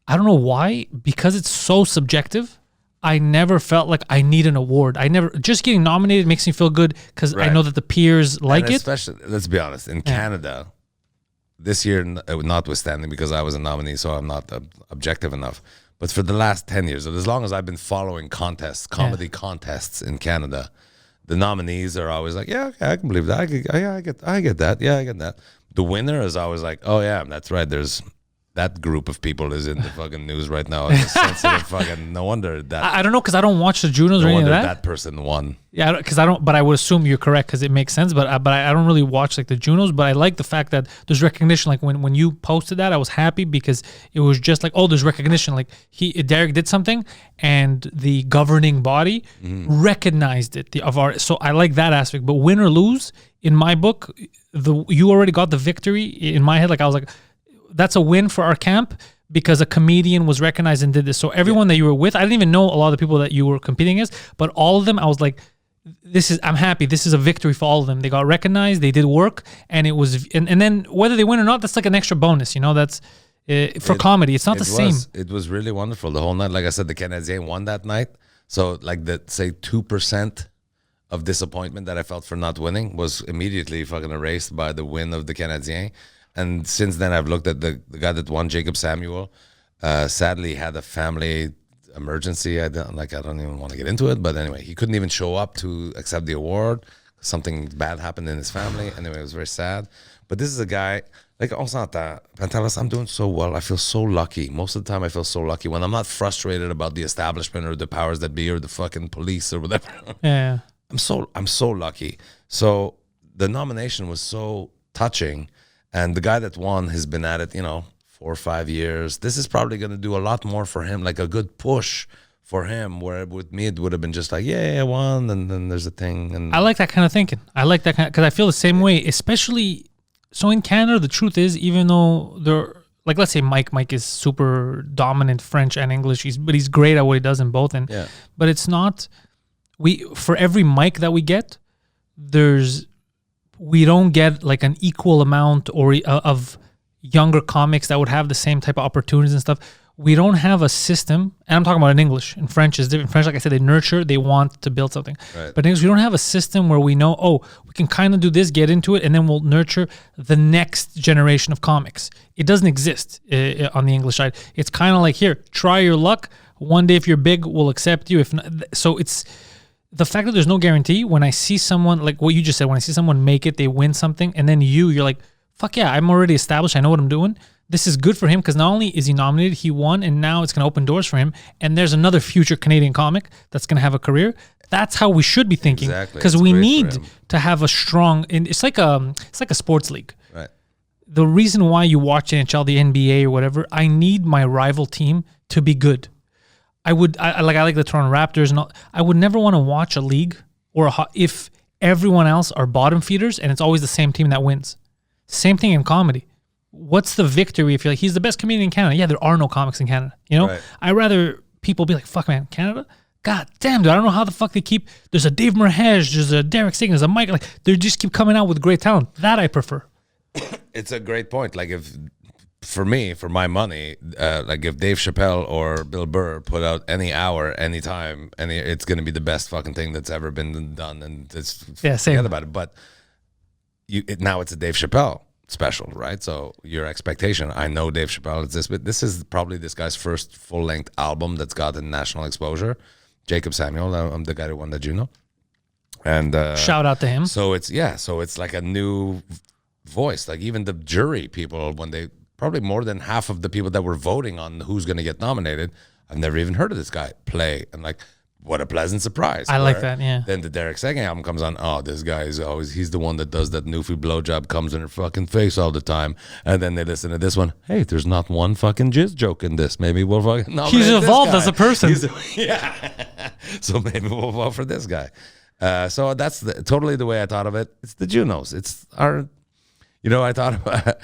I don't know why, because it's so subjective, I never felt like I need an award. Just getting nominated makes me feel good because I know that the peers like it. Especially, let's be honest, in Canada, this year, notwithstanding, because I was a nominee, so I'm not objective enough. But for the last 10 years, as long as I've been following comedy contests in Canada, the nominees are always like, yeah, okay, I can believe that. I get that. Yeah, I get that. The winner is always like, oh yeah, that's right. There's that group of people is in the fucking news right now. It's a sensitive fucking. No wonder that. I don't know because I don't watch the Junos or no any of wonder that. that person won. Yeah, because I don't. But I would assume you're correct because it makes sense. But I don't really watch like the Junos. But I like the fact that there's recognition. Like when you posted that, I was happy because it was just like, oh, there's recognition. Like Derek did something, and the governing body recognized it. So I like that aspect. But win or lose, in my book, you already got the victory in my head. Like I was like, that's a win for our camp because a comedian was recognized and did this. So everyone that you were with, I didn't even know a lot of the people that you were competing against, but all of them, I was like, I'm happy. This is a victory for all of them. They got recognized, they did work, and it was, and then whether they win or not, that's like an extra bonus, that's for comedy. It's not the same. It was really wonderful the whole night. Like I said, the Canadiens won that night. So like say 2% of disappointment that I felt for not winning was immediately fucking erased by the win of the Canadiens. And since then, I've looked at the guy that won, Jacob Samuel. Sadly, had a family emergency. I don't even want to get into it, but anyway, he couldn't even show up to accept the award. Something bad happened in his family. Anyway, it was very sad. But this is a guy like Pantelis. I'm doing so well. I feel so lucky. Most of the time, I feel so lucky when I'm not frustrated about the establishment or the powers that be or the fucking police or whatever. Yeah, I'm so lucky. So the nomination was so touching. And the guy that won has been at it, 4 or 5 years. This is probably going to do a lot more for him, like a good push for him, where with me it would have been just like, yeah, I won, and then there's a thing. And I like that kind of thinking. I like that kind because I feel the same way, especially, so in Canada, the truth is, even though they're, like, let's say Mike is super dominant French and English, but he's great at what he does in both. But it's not, for every mic that we get, we don't get like an equal amount of younger comics that would have the same type of opportunities and stuff. We don't have a system, and I'm talking about in English. In French is different. In French, like I said, they nurture, they want to build something. Right. But in English, we don't have a system where we know, we can kind of do this, get into it, and then we'll nurture the next generation of comics. It doesn't exist on the English side. It's kind of like, here, try your luck. One day, if you're big, we'll accept you. If not, so it's the fact that there's no guarantee. When I see someone, like what you just said, when I see someone make it, they win something, and then you're like, fuck yeah, I'm already established. I know what I'm doing. This is good for him because not only is he nominated, he won, and now it's going to open doors for him. And there's another future Canadian comic that's going to have a career. That's how we should be thinking, because we need to have a strong. And it's like a sports league. Right. The reason why you watch NHL, the NBA, or whatever, I need my rival team to be good. I like the Toronto Raptors, and all. I would never want to watch a league if everyone else are bottom feeders, and it's always the same team that wins. Same thing in comedy. What's the victory if you're like, he's the best comedian in Canada? Yeah, there are no comics in Canada. You know, Right. I'd rather people be like, fuck, man, Canada? God damn, dude, I don't know how the fuck they keep. There's a Dave Merhesh, there's a Derek Seguin, there's a Mike. Like, they just keep coming out with great talent. That I prefer. It's a great point. Like if, for me, for my money, like if Dave Chappelle or Bill Burr put out any hour, any time, it's going to be the best fucking thing that's ever been done. And it's Yeah, same. forget about it. But now it's a Dave Chappelle special, right? So your expectation, I know Dave Chappelle is this, but this is probably this guy's first full-length album that's gotten national exposure. Jacob Samuel, I'm the guy who won the Juno. And Shout out to him. so it's like a new voice. Like even the jury people, when they probably more than half of the people that were voting on who's going to get nominated, I've never even heard of this guy play. And like, what a pleasant surprise. I like Where that, yeah. Then the Derek Seguin album comes on. Oh, this guy is he's the one that does that newfie blowjob, comes in her fucking face all the time. And then they listen to this one. Hey, there's not one fucking jizz joke in this. Maybe we'll fucking nominate He's this evolved guy. as a person. Yeah. So maybe we'll vote for this guy. So that's totally the way I thought of it. It's the Junos. It's our, I thought about,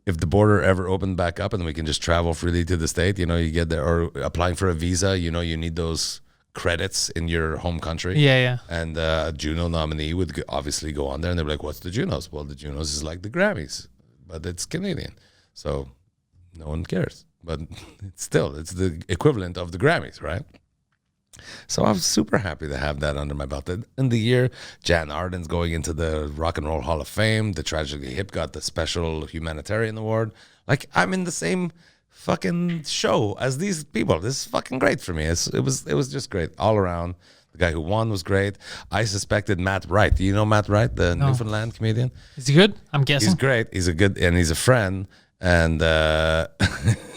if the border ever opened back up and we can just travel freely to the state, you get there, or applying for a visa, you need those credits in your home country. Yeah. And a Juno nominee would obviously go on there and they're like, what's the Junos? Well, the Junos is like the Grammys, but it's Canadian. So no one cares. But it's the equivalent of the Grammys, right? So I'm super happy to have that under my belt. In the year, Jan Arden's going into the Rock and Roll Hall of Fame. The Tragically Hip got the Special Humanitarian Award. Like, I'm in the same fucking show as these people. This is fucking great for me. It was just great all around. The guy who won was great. I suspected Matt Wright. Do you know Matt Wright, the Newfoundland comedian? Is he good? I'm guessing. He's great. He's a friend. And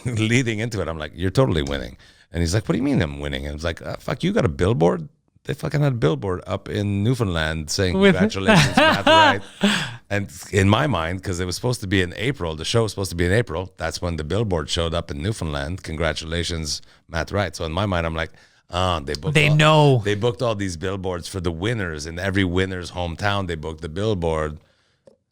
leading into it, I'm like, you're totally winning. And he's like, what do you mean I'm winning? And it's like, fuck, you got a billboard? They fucking had a billboard up in Newfoundland saying, congratulations, Matt Wright. And in my mind, because it was supposed to be in April, the show was supposed to be in April, that's when the billboard showed up in Newfoundland. Congratulations, Matt Wright. So in my mind, I'm like, they booked all these billboards for the winners. In every winner's hometown, they booked the billboard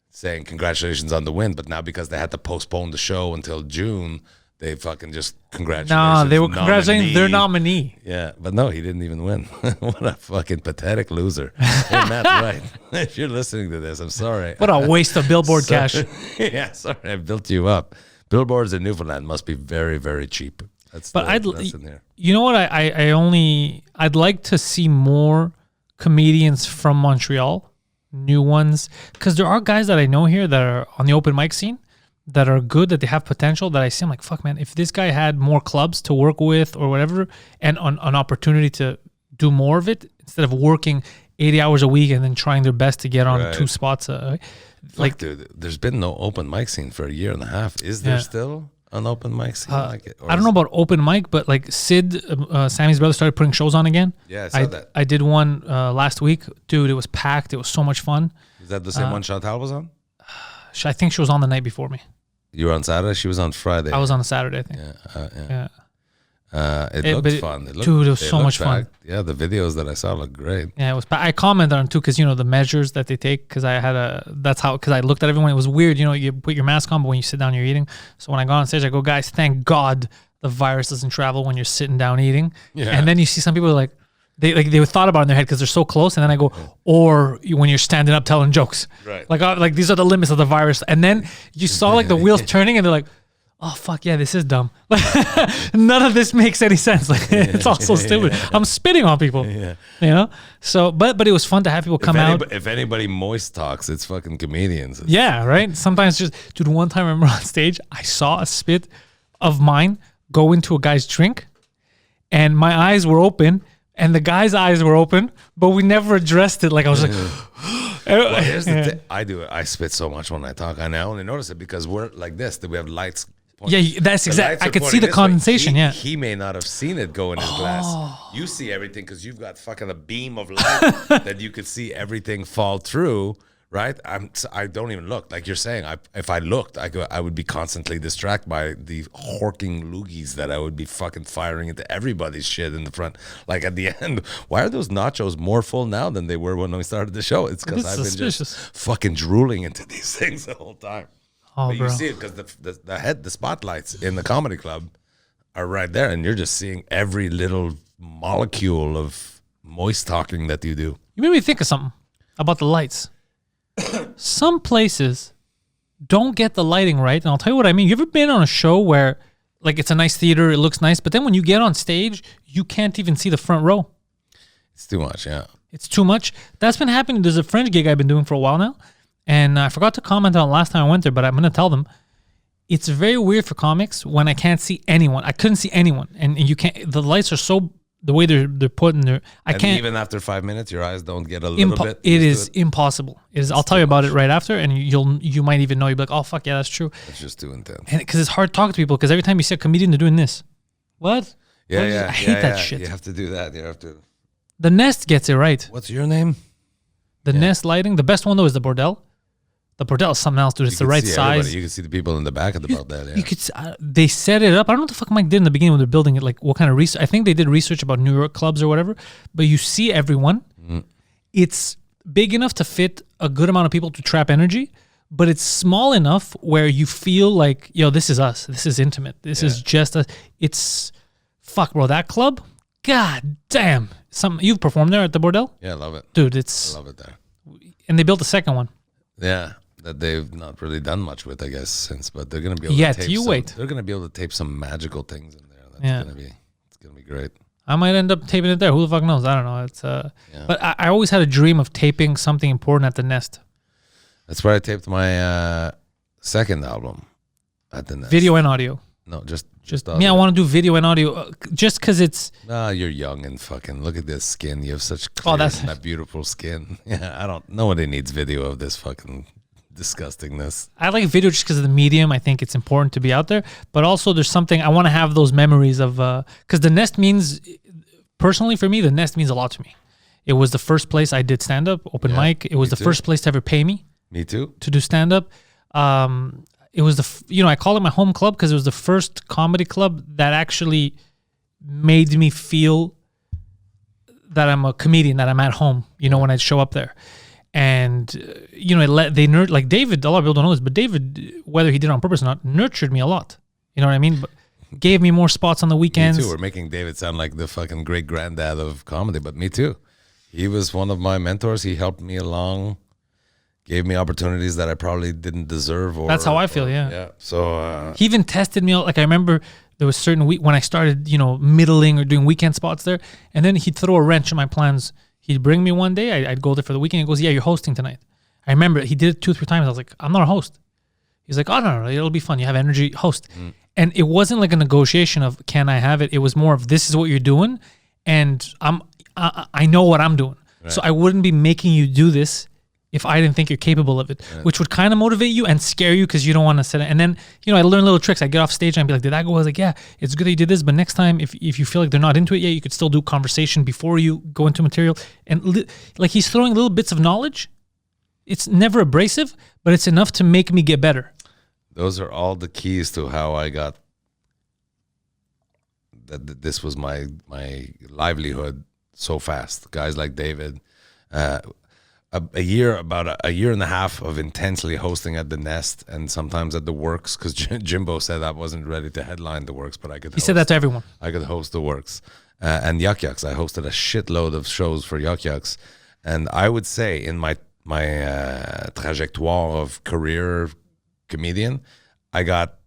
saying congratulations on the win. But now because they had to postpone the show until June, they fucking just congratulations. No, they were congratulating their nominee. Yeah, but no, he didn't even win. What a fucking pathetic loser. Hey, Matt Wright, if you're listening to this, I'm sorry. What a waste of billboard cash. Yeah, sorry, I built you up. Billboards in Newfoundland must be very, very cheap. That's in there. You know what? I'd like to see more comedians from Montreal, new ones, because there are guys that I know here that are on the open mic scene that are good, that they have potential, that I see, I'm like, fuck, man, if this guy had more clubs to work with or whatever, and an opportunity to do more of it, instead of working 80 hours a week and then trying their best to get on 2 spots. Like, dude, there's been no open mic scene for a year and a half. Is there still an open mic scene like it? I don't know about open mic, but like Sid, Sammy's brother, started putting shows on again. Yeah, I saw that. I did one last week. Dude, it was packed. It was so much fun. Is that the same one Chantal was on? I think she was on the night before me. You were on Saturday? She was on Friday. I was on a Saturday, I think. Yeah. It looked fun. Dude, it was so much fun. Yeah, the videos that I saw looked great. Yeah, it was. I commented on too, because the measures that they take. Because I looked at everyone. It was weird. You put your mask on, but when you sit down, you're eating. So when I got on stage, I go, guys, thank God the virus doesn't travel when you're sitting down eating. Yeah. And then you see some people like they thought about it in their head because they're so close. And then I go, or when you're standing up telling jokes, right? Like these are the limits of the virus. And then you saw like the wheels turning, and they're like, oh fuck yeah, this is dumb. Like none of this makes any sense. Like it's all so stupid. I'm spitting on people. Yeah. So but it was fun to have people come out. If anybody moist talks, it's fucking comedians. Yeah, right. Sometimes dude, one time I remember on stage, I saw a spit of mine go into a guy's drink, and my eyes were open, and the guy's eyes were open, but we never addressed it. Like I was like. Well, here's the thing. I spit so much when I talk, and I only notice it because we're like this, that we have lights. Yeah, that's exactly. I could see the condensation. He may not have seen it go in his glass. You see everything because you've got fucking a beam of light that you could see everything fall through, right? I don't even look. Like you're saying, if I looked, I would be constantly distracted by the horking loogies that I would be fucking firing into everybody's shit in the front. Like at the end, why are those nachos more full now than they were when we started the show? It's because I've been just fucking drooling into these things the whole time. Oh, but bro. you see it because the spotlights in the comedy club are right there, and you're just seeing every little molecule of moist talking that you do. You made me think of something about the lights. Some places don't get the lighting right, and I'll tell you what I mean. You ever been on a show where, like, it's a nice theater, it looks nice, but then when you get on stage, you can't even see the front row? It's too much, yeah. It's too much. That's been happening. There's a French gig I've been doing for a while now, and I forgot to comment on it last time I went there, but I'm going to tell them. It's very weird for comics when I can't see anyone. I couldn't see anyone, and you can't. The lights are so the way they're put in there. I can't. Even after 5 minutes, your eyes don't get a little bit. It is impossible. It is. I'll tell you about it right after, and you might even know. You'll be like, oh fuck yeah, that's true. It's just too intense. And because it's hard to talk to people, because every time you see a comedian, they're doing this. What? Yeah, I hate that shit. You have to do that. You have to. The Nest gets it right. What's your name? The Nest lighting. The best one though is the Bordel. The Bordel is something else, dude. It's the right size. You can see the people in the back of the Bordel. Yeah. You could. They set it up. I don't know what the fuck Mike did in the beginning when they're building it. Like what kind of research? I think they did research about New York clubs or whatever. But you see everyone. It's big enough to fit a good amount of people to trap energy, but it's small enough where you feel like, yo, this is us. This is intimate. This is just us. It's fuck, bro. That club. God damn. You've performed there at the Bordel? Yeah, I love it. Dude, I love it there. And they built a second one. Yeah, that they've not really done much with, I guess, since. But they're gonna be able to tape wait. They're gonna be able to tape some magical things in there. It's gonna be great. I might end up taping it there. Who the fuck knows? I don't know. It's but I always had a dream of taping something important at the Nest. That's where I taped my second album at the Nest. Video and audio. No, just me. I want to do video and audio just because it's. You're young and fucking look at this skin. You have such clear, that beautiful skin. Yeah, nobody needs video of this fucking disgustingness. I like video just because of the medium. I think it's important to be out there, but also there's something I want to have those memories of because the Nest means, personally for me, the Nest means a lot to me. It was the first place I did stand up, open mic. It was the first place to ever pay me. Me too. To do stand up. It was I call it my home club because it was the first comedy club that actually made me feel that I'm a comedian, that I'm at home, when I'd show up there. And, like David, a lot of people don't know this, but David, whether he did it on purpose or not, nurtured me a lot. You know what I mean? But gave me more spots on the weekends. Me too. We're making David sound like the fucking great granddad of comedy, but me too. He was one of my mentors. He helped me along. Gave me opportunities that I probably didn't deserve. That's how I feel, yeah. Yeah. So he even tested me out. Like I remember there was certain week when I started, middling or doing weekend spots there, and then he'd throw a wrench in my plans. He'd bring me one day. I'd go there for the weekend. He goes, "Yeah, you're hosting tonight." I remember he did it 2 or 3 times. I was like, "I'm not a host." He's like, "Oh no, it'll be fun. You have energy. Host." And it wasn't like a negotiation of can I have it. It was more of this is what you're doing, and I know what I'm doing. Right. So I wouldn't be making you do this if I didn't think you're capable of it, which would kind of motivate you and scare you because you don't want to sit it. And then, I learn little tricks. I get off stage and I'd be like, did that go? I was like, yeah, it's good that you did this, but next time, if you feel like they're not into it yet, you could still do conversation before you go into material. And like he's throwing little bits of knowledge. It's never abrasive, but it's enough to make me get better. Those are all the keys to how I got that. This was my livelihood so fast. Guys like David, a year and a half of intensely hosting at the Nest and sometimes at the Works because Jimbo said I wasn't ready to headline the Works, but I could. He said that to everyone. I could host the Works and Yuck Yucks. I hosted a shitload of shows for Yuck Yucks, and I would say in my trajectoire of career comedian, I got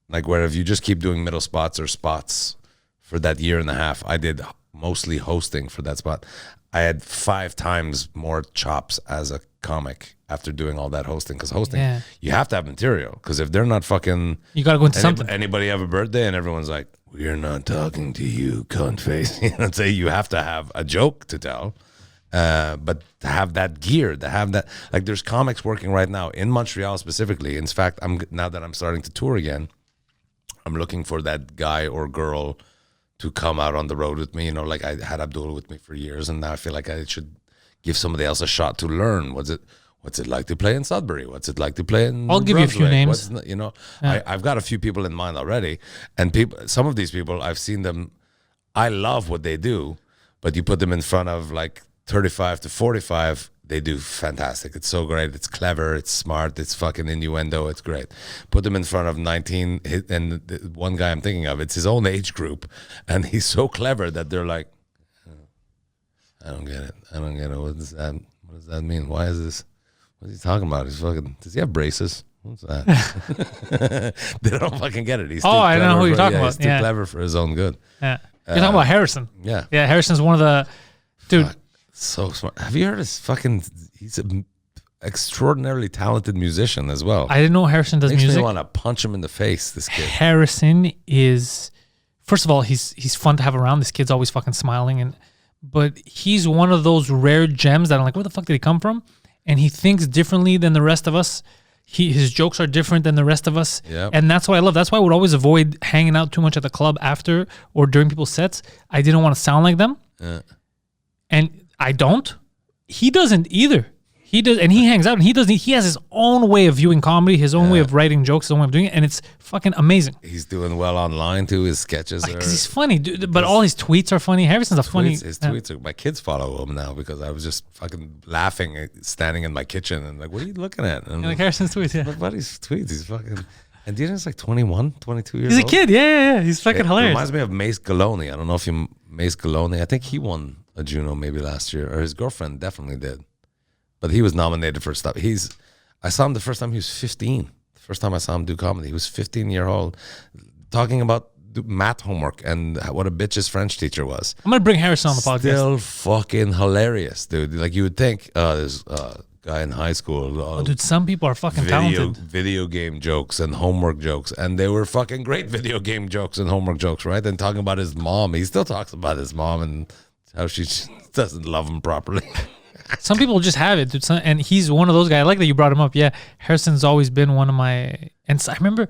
like where if you just keep doing middle spots or spots for that year and a half, I did mostly hosting for that spot. I had 5 times more chops as a comic after doing all that hosting. Because hosting, you have to have material. Because if they're not fucking... You got to go into something. Anybody have a birthday and everyone's like, we're not talking to you, cunt face. You have to have a joke to tell. But to have that gear, to have that... Like there's comics working right now in Montreal specifically. In fact, now that I'm starting to tour again, I'm looking for that guy or girl to come out on the road with me. Like I had Abdul with me for years, and now I feel like I should give somebody else a shot to learn. What What's it like to play in Sudbury? What's it like to play in I'll give you a few Brunswick? names. You know, I've got a few people in mind already. And some of these people, I've seen them. I love what they do, but you put them in front of like 35 to 45, they do fantastic. It's so great. It's clever. It's smart. It's fucking innuendo. It's great. Put them in front of 19, and the one guy I'm thinking of, it's his own age group, and he's so clever that they're like, I don't get it. I don't get it. What does that mean? Why is this? What is he talking about? He's fucking. Does he have braces? What's that? They don't fucking get it. He's too I know who you're talking about. He's too clever for his own good. Yeah. You're talking about Harrison. Yeah. Yeah, Harrison's one of the dude. So smart. Have you heard his fucking? He's an extraordinarily talented musician as well. I didn't know Harrison does Makes music. me want to punch him in the face. This kid. Harrison is, first of all, he's fun to have around. This kid's always fucking smiling, but he's one of those rare gems that I'm like, where the fuck did he come from? And he thinks differently than the rest of us. His jokes are different than the rest of us. Yep. And that's what I love. That's why I would always avoid hanging out too much at the club after or during people's sets. I didn't want to sound like them. And I don't. He doesn't either. He does, and he hangs out, and he doesn't. He has his own way of viewing comedy, his own way of writing jokes, his own way of doing it, and it's fucking amazing. He's doing well online too. His sketches are. Because he's funny, dude, but all his tweets are funny. Harrison's a funny. His tweets are. My kids follow him now because I was just fucking laughing, standing in my kitchen, and like, what are you looking at? And like Harrison's tweets, yeah. My buddy's tweets. He's fucking. And do you know he's like 21, 22 years He's old? a kid, yeah. He's fucking It hilarious. reminds me of Mace Galone. I don't know if you Mace Galone. I think he won a Juno maybe last year, or his girlfriend definitely did. But he was nominated for stuff. I saw him the first time he was 15. The first time I saw him do comedy, he was 15-year-old, talking about math homework and what a bitch his French teacher was. I'm gonna bring Harrison on the podcast. Still fucking hilarious, dude. Like you would think, there's a guy in high school. Dude, some people are fucking talented. Video game jokes and homework jokes, and they were fucking great video game jokes and homework jokes, right? And talking about his mom, he still talks about his mom and how she doesn't love him properly. Some people just have it, dude. And he's one of those guys. I like that you brought him up. Yeah, Harrison's always been one of my. And so I remember,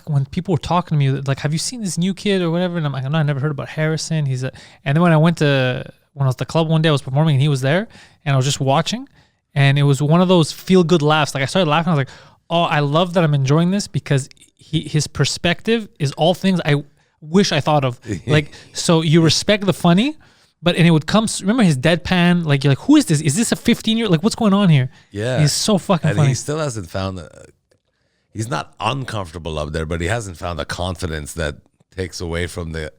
when people were talking to me, like, "Have you seen this new kid or whatever?" And I'm like, "No, I never heard about Harrison." And then when I was at the club one day, I was performing and he was there, and I was just watching, and it was one of those feel good laughs. Like I started laughing. I was like, "Oh, I love that I'm enjoying this because his perspective is all things I wish I thought of." Like, so you respect the funny. But it would come. Remember his deadpan? Like you're like, who is this? Is this a 15-year? Like what's going on here? Yeah, he's so fucking and funny. he still hasn't found. He's not uncomfortable up there, but he hasn't found a confidence that takes away from the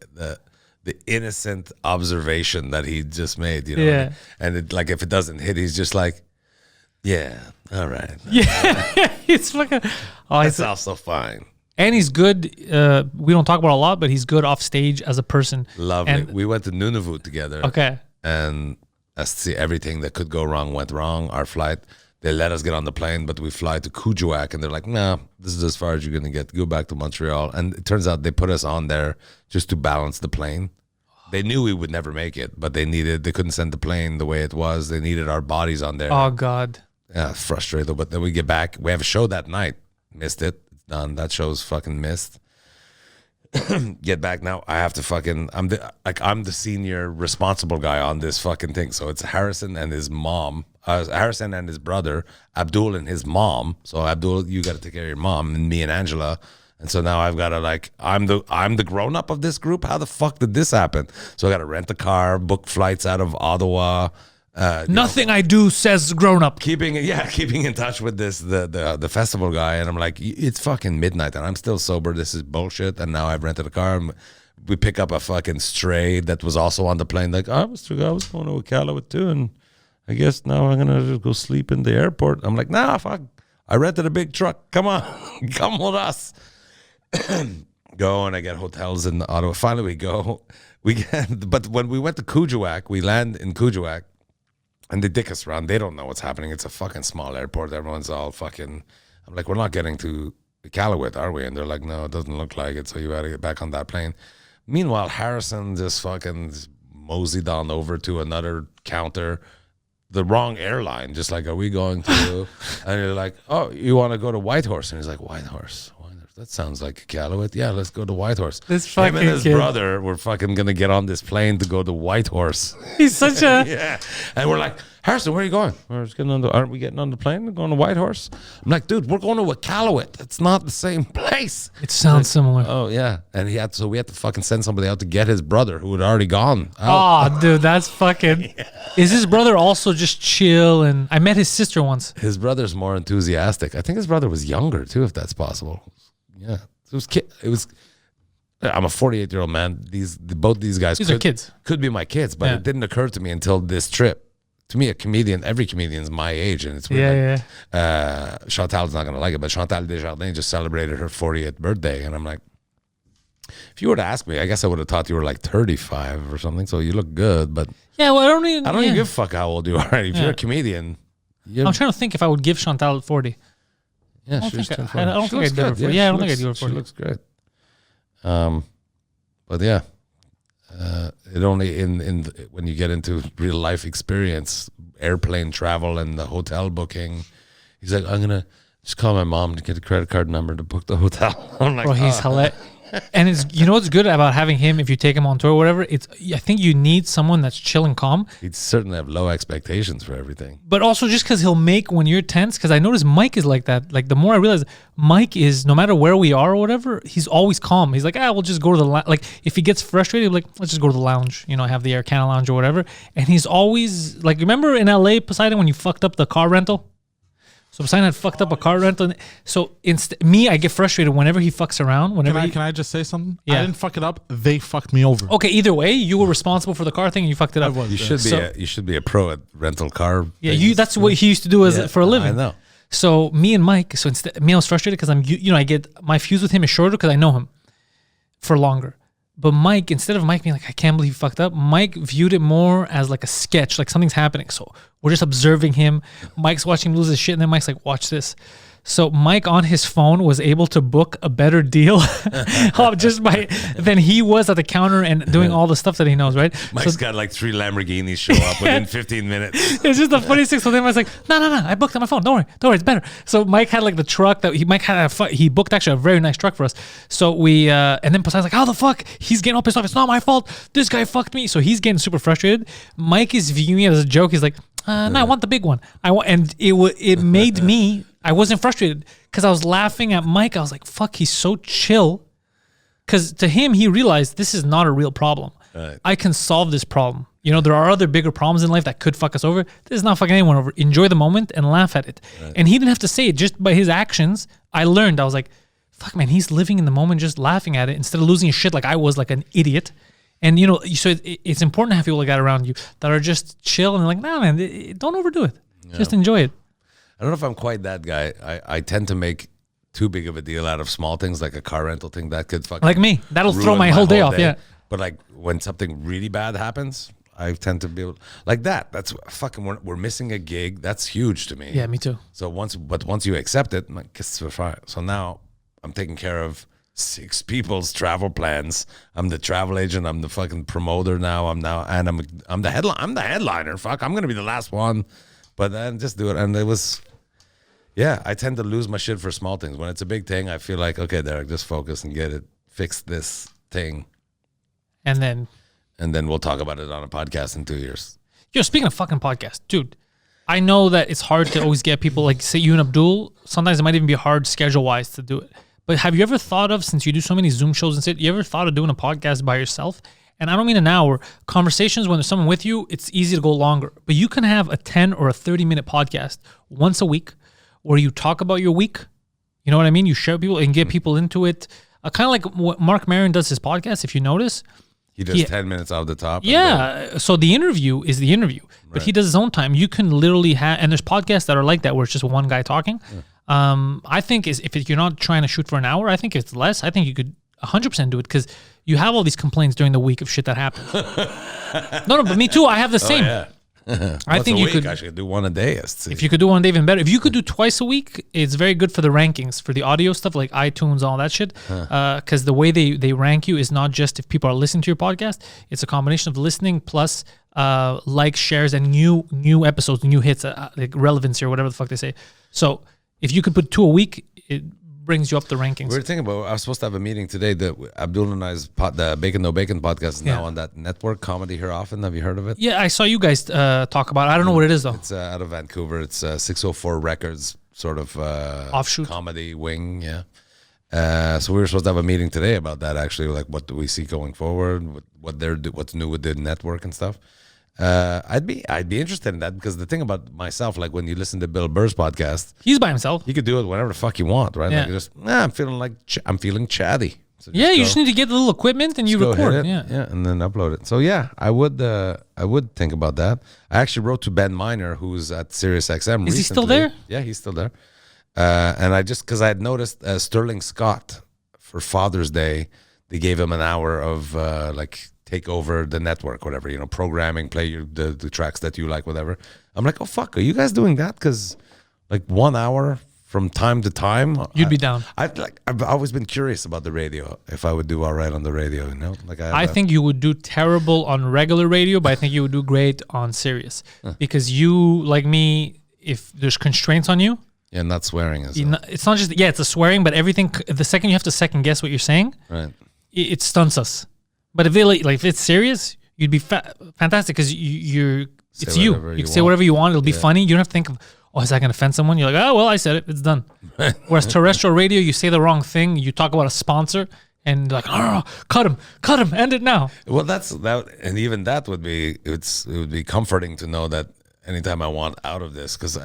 innocent observation that he just made. You know, Yeah. And like if it doesn't hit, he's just like, yeah, all right, Yeah, it's fucking. Oh, that's also fine. And he's good. We don't talk about it a lot, but he's good off stage as a person. Lovely. And, We went to Nunavut together. okay. And everything that could go wrong went wrong. Our flight, they let us get on the plane, but we fly to Kuujjuaq, and they're like, nah, this is as far as you're going to get. Go back to Montreal. And it turns out they put us on there just to balance the plane. They knew we would never make it, but they couldn't send the plane the way it was. They needed our bodies on there. Oh God. Yeah, frustrated. But then we get back. We have a show that night. Missed it. Done. That show's fucking missed. Get back now. I have to fucking. I'm the senior responsible guy on this fucking thing. So it's Harrison and his mom. Harrison and his brother, Abdul and his mom. So Abdul, you got to take care of your mom, and me and Angela. And so now I've got to I'm the grown up of this group. How the fuck did this happen? So I got to rent a car, book flights out of Ottawa. Nothing I do says grown up. Keeping in touch with the festival guy, and I'm like, it's fucking midnight and I'm still sober. This is bullshit. And now I've rented a car. We pick up a fucking stray that was also on the plane. Like, I was going to Iqaluit too, and I guess now I'm gonna just go sleep in the airport. I'm like, nah, fuck. I rented a big truck. Come on, come with us. Go, and I get hotels in Ottawa. Finally, we go. But when we went to Kuujjuaq, we land in Kuujjuaq. And they dick us around. They don't know what's happening. It's a fucking small airport. Everyone's all fucking. I'm like, we're not getting to Iqaluit, are we? And they're like, no, it doesn't look like it. So you got to get back on that plane. Meanwhile, Harrison just fucking moseyed on over to another counter, the wrong airline. Just like, are we going to? And you're like, oh, you want to go to Whitehorse? And he's like, Whitehorse. That sounds like Iqaluit. Yeah, let's go to Whitehorse. This Him fucking and his kid. brother were fucking gonna get on this plane to go to Whitehorse. He's such a. Yeah, and we're like, Harrison, where are you going? Aren't we getting on the plane? We're going to Whitehorse? I'm like, dude, we're going to Iqaluit. It's not the same place. It sounds similar. Oh yeah, and we had to fucking send somebody out to get his brother who had already gone out. Oh, dude, that's fucking. Is his brother also just chill? And I met his sister once. His brother's more enthusiastic. I think his brother was younger too, if that's possible. Yeah, it was. I'm a 48-year-old man. Both these guys. These are kids. Could be my kids, but it didn't occur to me until this trip. To me, every comedian's my age, and it's weird. Chantal's not gonna like it, but Chantal Desjardins just celebrated her 40th birthday, and I'm like, if you were to ask me, I guess I would have thought you were like 35 or something. So you look good, but well, I don't even give a fuck how old you are. If you're a comedian, I'm trying to think if I would give Chantal 40. Yeah, I don't she's think 40. I don't think I'd give her 40. Yeah, I don't think I'd give her 40. She looks great. But yeah. It only when you get into real life experience, airplane travel and the hotel booking, he's like, I'm gonna just call my mom to get a credit card number to book the hotel. I'm like, bro, he's hilarious. And it's, you know what's good about having him, if you take him on tour or whatever, I think you need someone that's chill and calm. He'd certainly have low expectations for everything. But also just because he'll make when you're tense, because I notice Mike is like that. Like the more I realize, Mike is, no matter where we are or whatever, he's always calm. He's like, we'll just go to the, like if he gets frustrated, he'll be like, let's just go to the lounge. You know, have the Air Canada lounge or whatever. And he's always, like, remember in LA, Poseidon, when you fucked up the car rental? So Poseidon had fucked up a car rental. So I get frustrated whenever he fucks around. Can I just say something? Yeah. I didn't fuck it up. They fucked me over. Okay, either way, you were responsible for the car thing and you fucked it up. You should be a pro at rental car. Yeah, that's what he used to do for a living. I know. So me and Mike, I was frustrated because I get my fuse with him is shorter because I know him for longer. But Mike, instead of Mike being like, I can't believe you fucked up, Mike viewed it more as like a sketch, like something's happening. So we're just observing him. Mike's watching him lose his shit, and then Mike's like, watch this. So Mike on his phone was able to book a better deal than he was at the counter and doing all the stuff that he knows, right? Mike's got like 3 Lamborghinis show up within 15 minutes. It's just the funniest thing. So then I was like, no, I booked on my phone. Don't worry, it's better. So Mike had like the truck that he booked actually a very nice truck for us. So we, and then Poseidon's like, how the fuck? He's getting all pissed off. It's not my fault. This guy fucked me. So he's getting super frustrated. Mike is viewing it as a joke. He's like, no, I want the big one. And it made me, I wasn't frustrated because I was laughing at Mike. I was like, fuck, he's so chill. Because to him, he realized this is not a real problem. Right. I can solve this problem. You know, there are other bigger problems in life that could fuck us over. This is not fucking anyone over. Enjoy the moment and laugh at it. Right. And he didn't have to say it. Just by his actions, I learned. I was like, fuck, man, he's living in the moment, just laughing at it instead of losing his shit like I was, like an idiot. And, you know, so it's important to have people like that around you that are just chill and like, nah, man, don't overdo it. Yeah. Just enjoy it. I don't know if I'm quite that guy. I tend to make too big of a deal out of small things like a car rental thing that could fucking like me. That'll throw my whole day off. Yeah. But like when something really bad happens, I tend to be able, like that. That's fucking we're missing a gig. That's huge to me. Yeah, me too. So once you accept it, I'm like, guess we're fine. So now I'm taking care of 6 people's travel plans. I'm the travel agent. I'm the fucking promoter now. I'm the headline. I'm the headliner. Fuck, I'm gonna be the last one. But then just do it. And it was, yeah, I tend to lose my shit for small things. When it's a big thing, I feel like, okay, Derek, just focus and get it, fix this thing. And then we'll talk about it on a podcast in 2 years. Yo, speaking of fucking podcast, dude, I know that it's hard to always get people like, say you and Abdul, sometimes it might even be hard schedule-wise to do it. But have you ever thought of, since you do so many Zoom shows and shit, you ever thought of doing a podcast by yourself? And I don't mean an hour. Conversations, when there's someone with you, it's easy to go longer. But you can have a 10 or a 30-minute podcast once a week where you talk about your week. You know what I mean? You share people and get people into it. Kind of like what Mark Maron does his podcast, if you notice. He does 10 minutes off the top. Yeah. So the interview is the interview. But he does his own time. You can literally have, and there's podcasts that are like that where it's just one guy talking. Yeah. I think if you're not trying to shoot for an hour, I think it's less. I think you could 100% do it because you have all these complaints during the week of shit that happens. No, but me too. I have the same. Oh, yeah. I think you could actually do one a day. If you could do one day, even better. If you could do twice a week, it's very good for the rankings for the audio stuff like iTunes, all that shit. Because the way they rank you is not just if people are listening to your podcast. It's a combination of listening plus likes, shares, and new episodes, new hits, like relevancy or whatever the fuck they say. So if you could put 2 a week, brings you up the rankings. We were thinking about. I was supposed to have a meeting today. That Abdul and I's the Bacon No Bacon podcast is now on that network, Comedy Here Often. Have you heard of it? Yeah, I saw you guys talk about it. I don't know what it is though. It's out of Vancouver. It's 604 Records, sort of Offshoot comedy wing. Yeah. So we were supposed to have a meeting today about that. Actually, like what do we see going forward? What's new with the network and stuff. I'd be interested in that because the thing about myself, like when you listen to Bill Burr's podcast, he's by himself. you could do it whenever the fuck you want, right? Yeah. Like you just, I'm feeling chatty. So Yeah, you just need to get the little equipment and you go record. hit it, Yeah. and then upload it. So yeah, I would think about that. I actually wrote to Ben Miner, who's at SiriusXM. Is he still recently. there? Yeah, he's still there. And I just because I had noticed Sterling Scott for Father's Day, they gave him an hour of like take over the network, whatever, programming, play the tracks that you like, whatever. I'm like, oh fuck, are you guys doing that? Because like 1 hour from time to time, You'd be down. I've always been curious about the radio. If I would do all right on the radio, like I think you would do terrible on regular radio, but I think you would do great on Sirius because you, like me, if there's constraints on you, yeah, not swearing is it's not just it's a swearing, but everything. The second you have to second guess what you're saying, right. it stunts us. But if they like if it's serious, you'd be fantastic because it's you. You can say whatever you want. It'll be funny. You don't have to think of, oh, is that going to offend someone? You're like, oh, well, I said it. It's done. Whereas terrestrial radio, you say the wrong thing. You talk about a sponsor and like, oh, cut him, end it now. Well, that's that, and even that would be it would be comforting to know that anytime I want out of this, because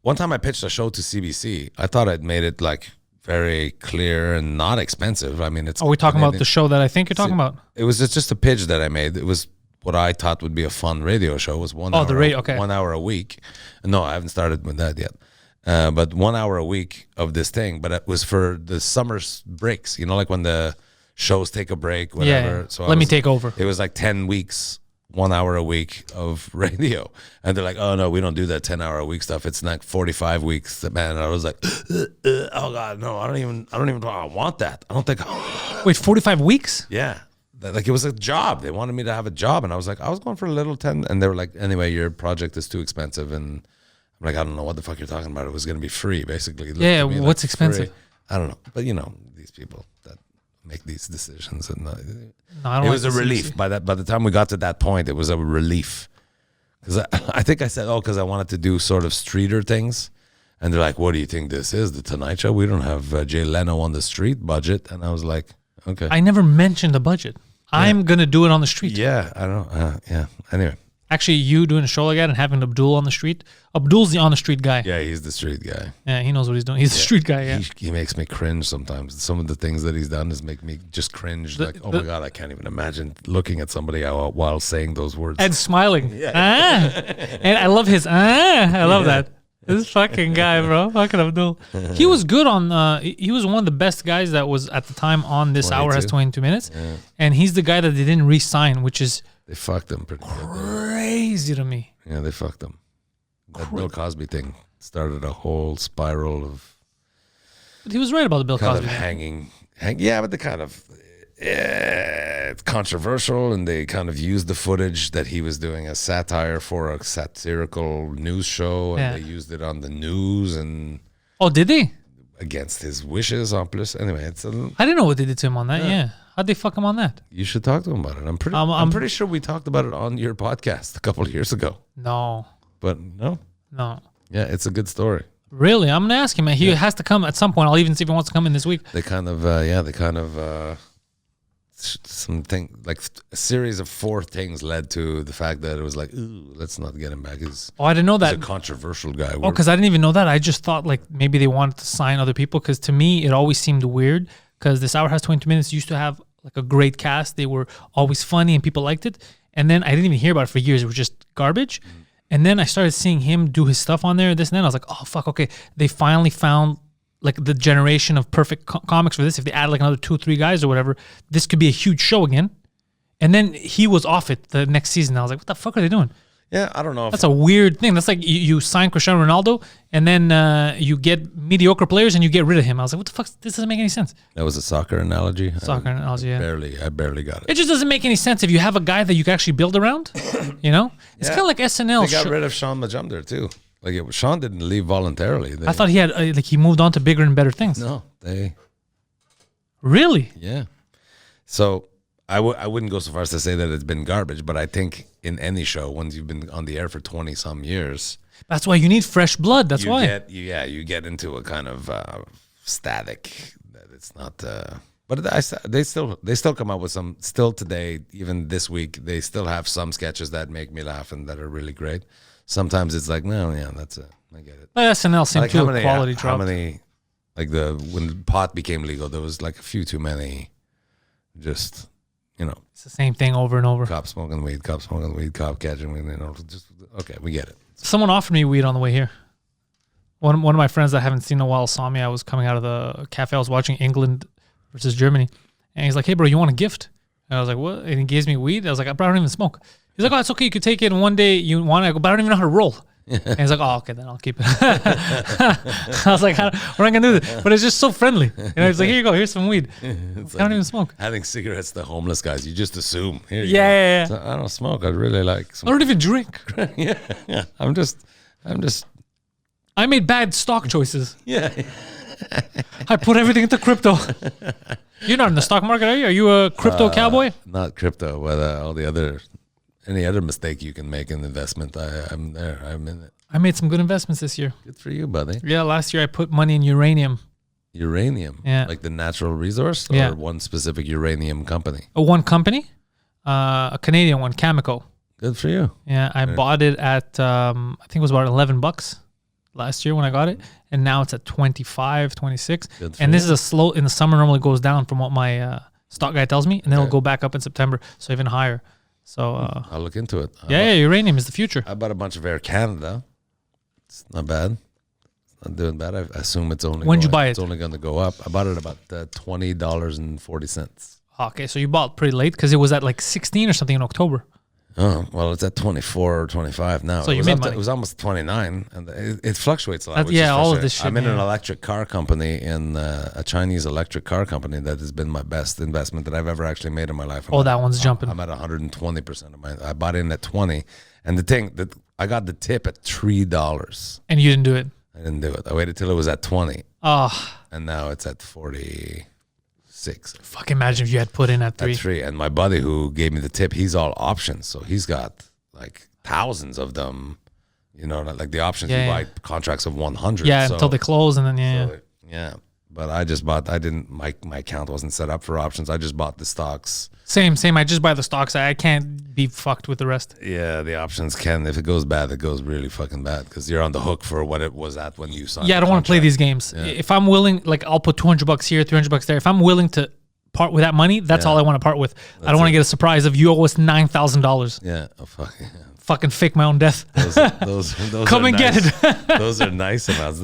one time I pitched a show to CBC, I thought I'd made it like very clear and not expensive. I mean, it's. Are we talking about the show that I think you're talking about? It was just a pitch that I made. It was what I thought would be a fun radio show. It was 1 hour. Oh, the radio, okay. 1 hour a week. No, I haven't started with that yet. But 1 hour a week of this thing. But it was for the summer breaks. Like when the shows take a break, whatever. Yeah. So Let me take over. It was like 10 weeks, 1 hour a week of radio. And they're like, oh no, we don't do that 10-hour a week stuff. It's like 45 weeks. Man, I was like, oh God, no, I don't even I want that. I don't think. Wait, 45 weeks? Yeah. Like it was a job. They wanted me to have a job. And I was like, I was going for a little 10. And they were like, anyway, your project is too expensive. And I'm like, I don't know what the fuck you're talking about. It was going to be free, basically. Yeah, what's expensive? Free. I don't know. But these people that make these decisions. And No, I don't it was a relief. By the time we got to that point, it was a relief. Because I think I said, because I wanted to do sort of streeter things. And they're like, what do you think this is? The Tonight Show? We don't have Jay Leno on the street budget. And I was like, okay. I never mentioned the budget. I'm going to do it on the street. Yeah, I don't know. Yeah. Anyway. Actually, you doing a show like that and having Abdul on the street. Abdul's the on the street guy. Yeah, he's the street guy. Yeah, he knows what he's doing. He's the street guy, yeah. He makes me cringe sometimes. Some of the things that he's done is make me just cringe. My God, I can't even imagine looking at somebody while saying those words. And smiling. Yeah. And I love his I love that. This fucking guy, bro. Fucking Abdul. He was good on, he was one of the best guys that was at the time on This Hour Has 22 Minutes. Yeah. And he's the guy that they didn't re-sign, which is... They fucked him pretty crazy to me. Yeah, they fucked him. That Bill Cosby thing started a whole spiral of... But he was right about the Bill Cosby thing. Yeah, but they kind of... it's controversial, and they kind of used the footage that he was doing as satire for a satirical news show, and they used it on the news, and... Oh, did they? Against his wishes, en plus. Anyway, it's I didn't know what they did to him on that, yeah. How'd they fuck him on that? You should talk to him about it. I'm pretty sure we talked about it on your podcast a couple of years ago. No. But no? No. Yeah, it's a good story. Really? I'm going to ask him. He has to come at some point. I'll even see if he wants to come in this week. They kind of, something like a series of 4 things led to the fact that it was like, ooh, let's not get him back. I didn't know that. He's a controversial guy. Oh, because I didn't even know that. I just thought like maybe they wanted to sign other people, because to me it always seemed weird, because This Hour Has 22 Minutes used to have like a great cast. They were always funny and people liked it. And then I didn't even hear about it for years. It was just garbage. And then I started seeing him do his stuff on there, this and then. I was like, oh, fuck, okay. They finally found like the generation of perfect comics for this. If they add like another 2 or 3 guys or whatever, this could be a huge show again. And then he was off it the next season. I was like, what the fuck are they doing? Yeah, I don't know. That's a weird thing. That's like you sign Cristiano Ronaldo and then you get mediocre players and you get rid of him. I was like, what the fuck? This doesn't make any sense. That was a soccer analogy. Soccer analogy, yeah. I barely got it. It just doesn't make any sense if you have a guy that you can actually build around, It's kind of like SNL. They got rid of Sean Majumder too. Like Sean didn't leave voluntarily. I thought he had like he moved on to bigger and better things. No, they. Really? Yeah. So I wouldn't go so far as to say that it's been garbage, but I think in any show, once you've been on the air for 20 some years, that's why you need fresh blood. That's why. You get into a kind of static that it's not. But they still come up with some. Still today, even this week, they still have some sketches that make me laugh and that are really great. Sometimes it's like, no, yeah, that's it. I get it. But SNL seemed Like to quality how drop. many, like when pot became legal, there was like a few too many. Just, It's the same thing over and over. cop smoking weed, cop catching weed. Just okay, we get it. Someone offered me weed on the way here. One of my friends that I haven't seen in a while saw me. I was coming out of the cafe. I was watching England versus Germany, and he's like, "Hey, bro, you want a gift?" And I was like, "What?" And he gives me weed. I was like, "Bro, I don't even smoke." He's like, "Oh, it's okay. You could take it. And one day you want it." I go, "But I don't even know how to roll." And he's like, "Oh, okay, then I'll keep it." I was like, "We're not gonna do this," but it's just so friendly. And he's like, "Here you go. Here's some weed." I don't even smoke. Having cigarettes to homeless guys, you just assume. Here you Yeah. go. So I don't smoke. I really like. I don't even drink. yeah. I'm just. I made bad stock choices. Yeah. I put everything into crypto. You're not in the stock market, are you? Are you a crypto cowboy? Not crypto, but all the other, any other mistake you can make in investment, I'm there. I'm in it. I made some good investments this year. Good for you, buddy. Yeah, last year I put money in uranium. Uranium, Yeah. like the natural resource, or Yeah. one specific uranium company. One company, a Canadian one, Cameco. Good for you. Yeah, I bought it at I think it was about $11 last year when I got it, and now it's at 25, 26. Good for And this you. is a slow. In the summer, normally goes down from what my stock guy tells me, and then it'll Okay. go back up in September, so even higher. So I'll look into it. yeah, uranium is the future. I bought a bunch of Air Canada. It's not bad. It's not doing bad. I assume it's only. When'd you buy it? It's only going to go up. I bought it about $20.40. Okay, so you bought pretty late because it was at like 16 or something in October. Oh well, it's at 24 or 25 now. So it you was made up to- money. It was almost 29, and it fluctuates a lot. Which yeah, is all of frustrating. this shit, I'm in an yeah. electric car company, in a Chinese electric car company that has been my best investment that I've ever actually made in my life. Oh, that one's jumping. I'm at 120% of mine. I bought in at 20, and the thing that I got the tip at $3. And you didn't do it. I didn't do it. I waited till it was at 20, Oh, and now it's at 46. fuck! Imagine if you had put in at 3. At 3, and my buddy who gave me the tip, he's all options, so he's got like thousands of them. Like the options, Yeah, you yeah. buy contracts of 100. Yeah, so, until they close, and then yeah. so, yeah. But I just bought. I didn't. My account wasn't set up for options. I just bought the stocks. Same. I just buy the stocks. I can't be fucked with the rest. Yeah, the options can. If it goes bad, it goes really fucking bad because you're on the hook for what it was at when you signed. Yeah, I the don't want to play contract. these games. If I'm willing, like I'll put $200 here, $300 there. If I'm willing to part with that money, that's all I want to part with. I don't want to get a surprise of you owe us $9,000. Yeah. Oh fuck. Yeah. Fucking fake my own death. Those Come are and get nice. it. Those are nice amounts.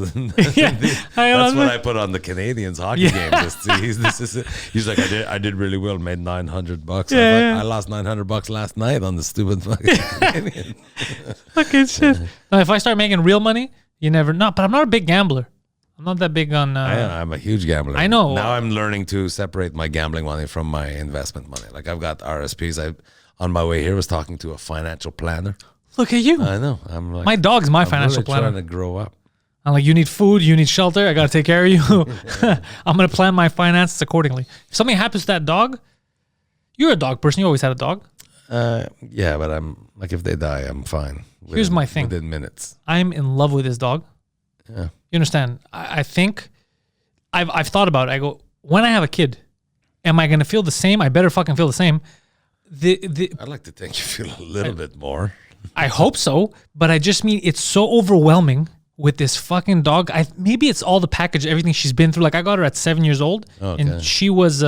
Yeah, That's what I put on the Canadians hockey Yeah. games. He's like, I did really well, made $900. Yeah. I lost $900 last night on the stupid fucking Canadian. Fucking shit. No, if I start making real money, you never know. But I'm not a big gambler. I'm not that big on. I'm a huge gambler. I know. Now I'm learning to separate my gambling money from my investment money. Like I've got RSPs. On my way here, was talking to a financial planner. Look at you. I know. I'm like, My dog's my I'm financial really planner. trying to grow up. I'm like, you need food, you need shelter. I got to take care of you. I'm going to plan my finances accordingly. If something happens to that dog, you're a dog person. You always had a dog. Yeah, but I'm like, if they die, I'm fine. Here's my thing. Within minutes. I'm in love with this dog. Yeah. You understand? I think I've thought about it. I go, when I have a kid, am I going to feel the same? I better fucking feel the same. I'd like to think you feel a little bit more. I hope so, but I just mean it's so overwhelming with this fucking dog. Maybe it's all the package, everything she's been through. Like I got her at 7 years old, Okay. and she was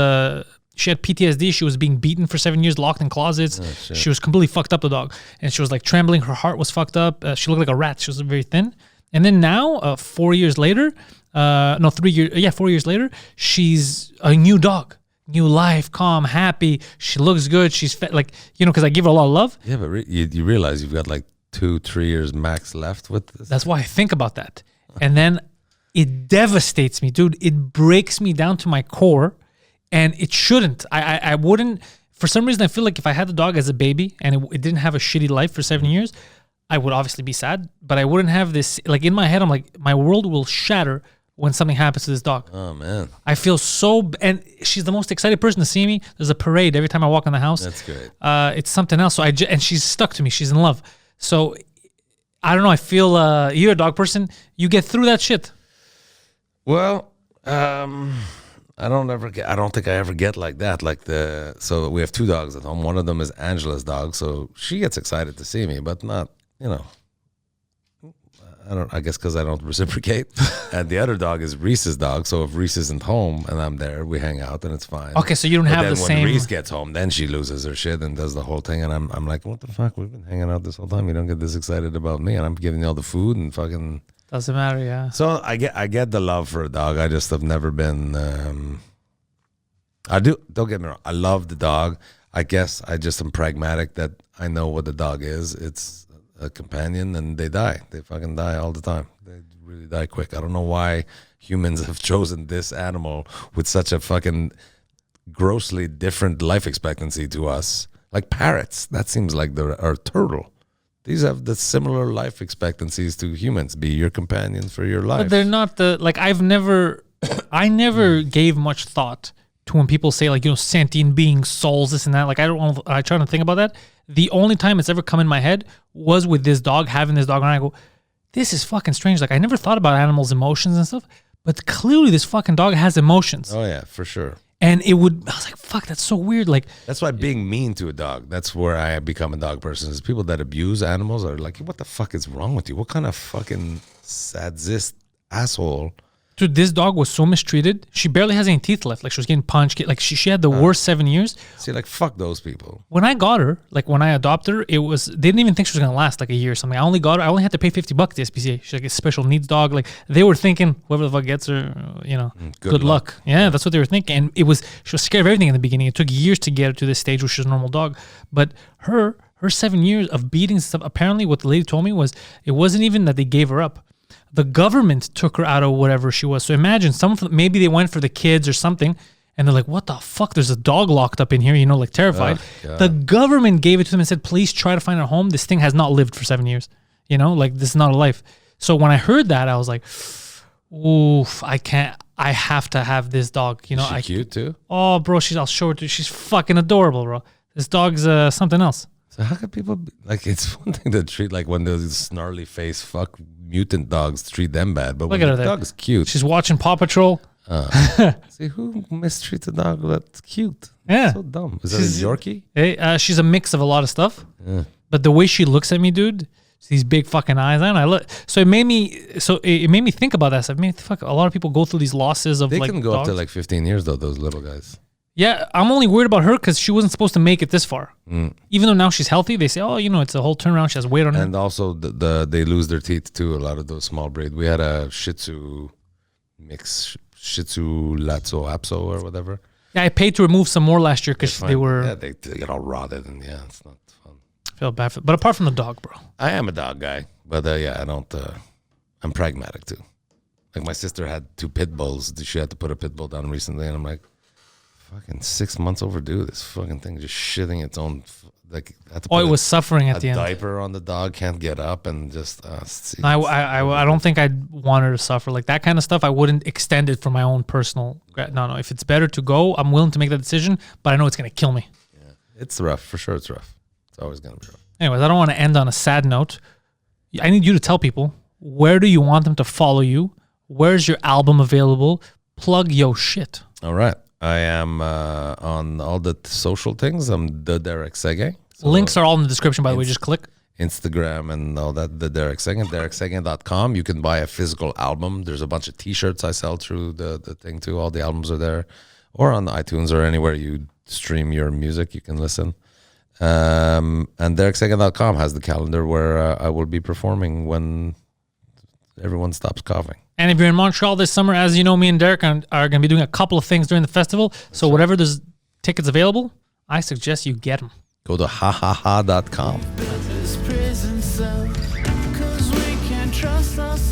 she had PTSD. She was being beaten for 7 years, locked in closets. She was completely fucked up, the dog, and she was like trembling. Her heart was fucked up. She looked like a rat. She was very thin. And then now, 4 years later, 4 years later, she's a new dog. New life, calm, happy. She looks good. She's like, because I give her a lot of love. Yeah, but you realize you've got like 2-3 years max left with this. That's why I think about that. And then it devastates me, dude. It breaks me down to my core, and it shouldn't. I wouldn't. For some reason, I feel like if I had the dog as a baby and it didn't have a shitty life for 7 years, I would obviously be sad, but I wouldn't have this, like in my head, I'm like, my world will shatter when something happens to this dog. Oh man, I feel so, and she's the most excited person to see me. There's a parade every time I walk in the house. that's great. It's something else. So and she's stuck to me. She's in love. So I don't know. I feel you're a dog person. You get through that shit. Well, I don't think I ever get like that. So we have 2 dogs at home. One of them is Angela's dog, so she gets excited to see me, but not, I guess because I don't reciprocate. And the other dog is Reese's dog, so if Reese isn't home and I'm there, we hang out and it's fine. Okay, so you don't But have then the when same. Reese gets home, then she loses her shit and does the whole thing, and I'm like, what the fuck? We've been hanging out this whole time. You don't get this excited about me, and I'm giving you all the food and fucking. Doesn't matter, yeah. So I get the love for a dog. I just have never been. I do. Don't get me wrong. I love the dog. I guess I just am pragmatic that I know what the dog is. It's a companion, and they die. They fucking die all the time. They really die quick. I don't know why humans have chosen this animal with such a fucking grossly different life expectancy to us. Like parrots. That seems like or turtle. These have the similar life expectancies to humans. Be your companions for your life. But they're not I never gave much thought to when people say like, sentient beings, souls, this and that. Like I try to think about that. The only time it's ever come in my head was with this dog, having this dog, and I go, this is fucking strange. Like I never thought about animals' emotions and stuff, but clearly this fucking dog has emotions. Oh yeah, for sure. And I was like, fuck, that's so weird. Like That's why being mean to a dog, that's where I become a dog person. Is people that abuse animals are like, what the fuck is wrong with you? What kind of fucking sadist asshole? Dude, this dog was so mistreated. She barely has any teeth left. Like she was getting punched. Like she had the worst 7 years. See, like, fuck those people. When I got her, like when I adopted her, they didn't even think she was gonna last like a year or something. I only had to pay $50 to SPCA. She's like a special needs dog. Like they were thinking, whoever the fuck gets her, good luck. Yeah, that's what they were thinking. And she was scared of everything in the beginning. It took years to get her to this stage where she's a normal dog. But her 7 years of beatings and stuff, apparently what the lady told me was it wasn't even that they gave her up. The government took her out of whatever she was. So imagine maybe they went for the kids or something, and they're like, what the fuck? There's a dog locked up in here, like terrified. The government gave it to them and said, please try to find a home. This thing has not lived for 7 years. Like this is not a life. So when I heard that, I was like, oof, I can't. I have to have this dog. Is she cute too? Oh, bro, I'll show it to you. She's fucking adorable, bro. This dog's something else. So how can people it's one thing to treat like when those snarly face fuck mutant dogs treat them bad, but Look when at her the there. dog is cute. She's watching Paw Patrol. See who mistreats a dog that's cute? Yeah. So dumb. Is that a Yorkie? Hey, she's a mix of a lot of stuff. Yeah. But the way she looks at me, dude, these big fucking eyes. I don't know. So it made me think about that stuff. Fuck, a lot of people go through these losses of They like can go dogs. up to like 15 years though, those little guys. Yeah, I'm only worried about her because she wasn't supposed to make it this far. Even though now she's healthy, they say, oh, it's a whole turnaround. She has weight on her. And also they lose their teeth too, a lot of those small breed. We had a Shih Tzu mix, Shih Tzu Lhasa Apso or whatever. Yeah, I paid to remove some more last year because they were. Yeah, they get all rotted and it's not fun. Feel bad but apart from the dog, bro. I am a dog guy, but I don't. I'm pragmatic too. Like my sister had 2 pit bulls. She had to put a pit bull down recently, and I'm like, fucking 6 months overdue. This fucking thing just shitting its own. Like I had to put It was suffering at the a end. diaper on the dog, can't get up, and just. I don't think I'd want her to suffer like that kind of stuff. I wouldn't extend it for my own personal. No. If it's better to go, I'm willing to make that decision. But I know it's gonna kill me. Yeah, it's rough for sure. It's rough. It's always gonna be rough. Anyways, I don't want to end on a sad note. I need you to tell people, where do you want them to follow you? Where's your album available? Plug your shit. All right. I am on all the social things. I'm the Derek Seguin. So Links are all in the description, by the way. Just click. Instagram and all that, the Derek Seguin, derekseguin.com. You can buy a physical album. There's a bunch of T-shirts I sell through the thing too. All the albums are there. Or on iTunes or anywhere you stream your music, you can listen. And derekseguin.com has the calendar where I will be performing when everyone stops coughing. And if you're in Montreal this summer, as you know, me and Derek are going to be doing a couple of things during the festival. So whatever there's tickets available, I suggest you get them. Go to hahaha.com. This prison cell, 'cause we can't trust ourselves.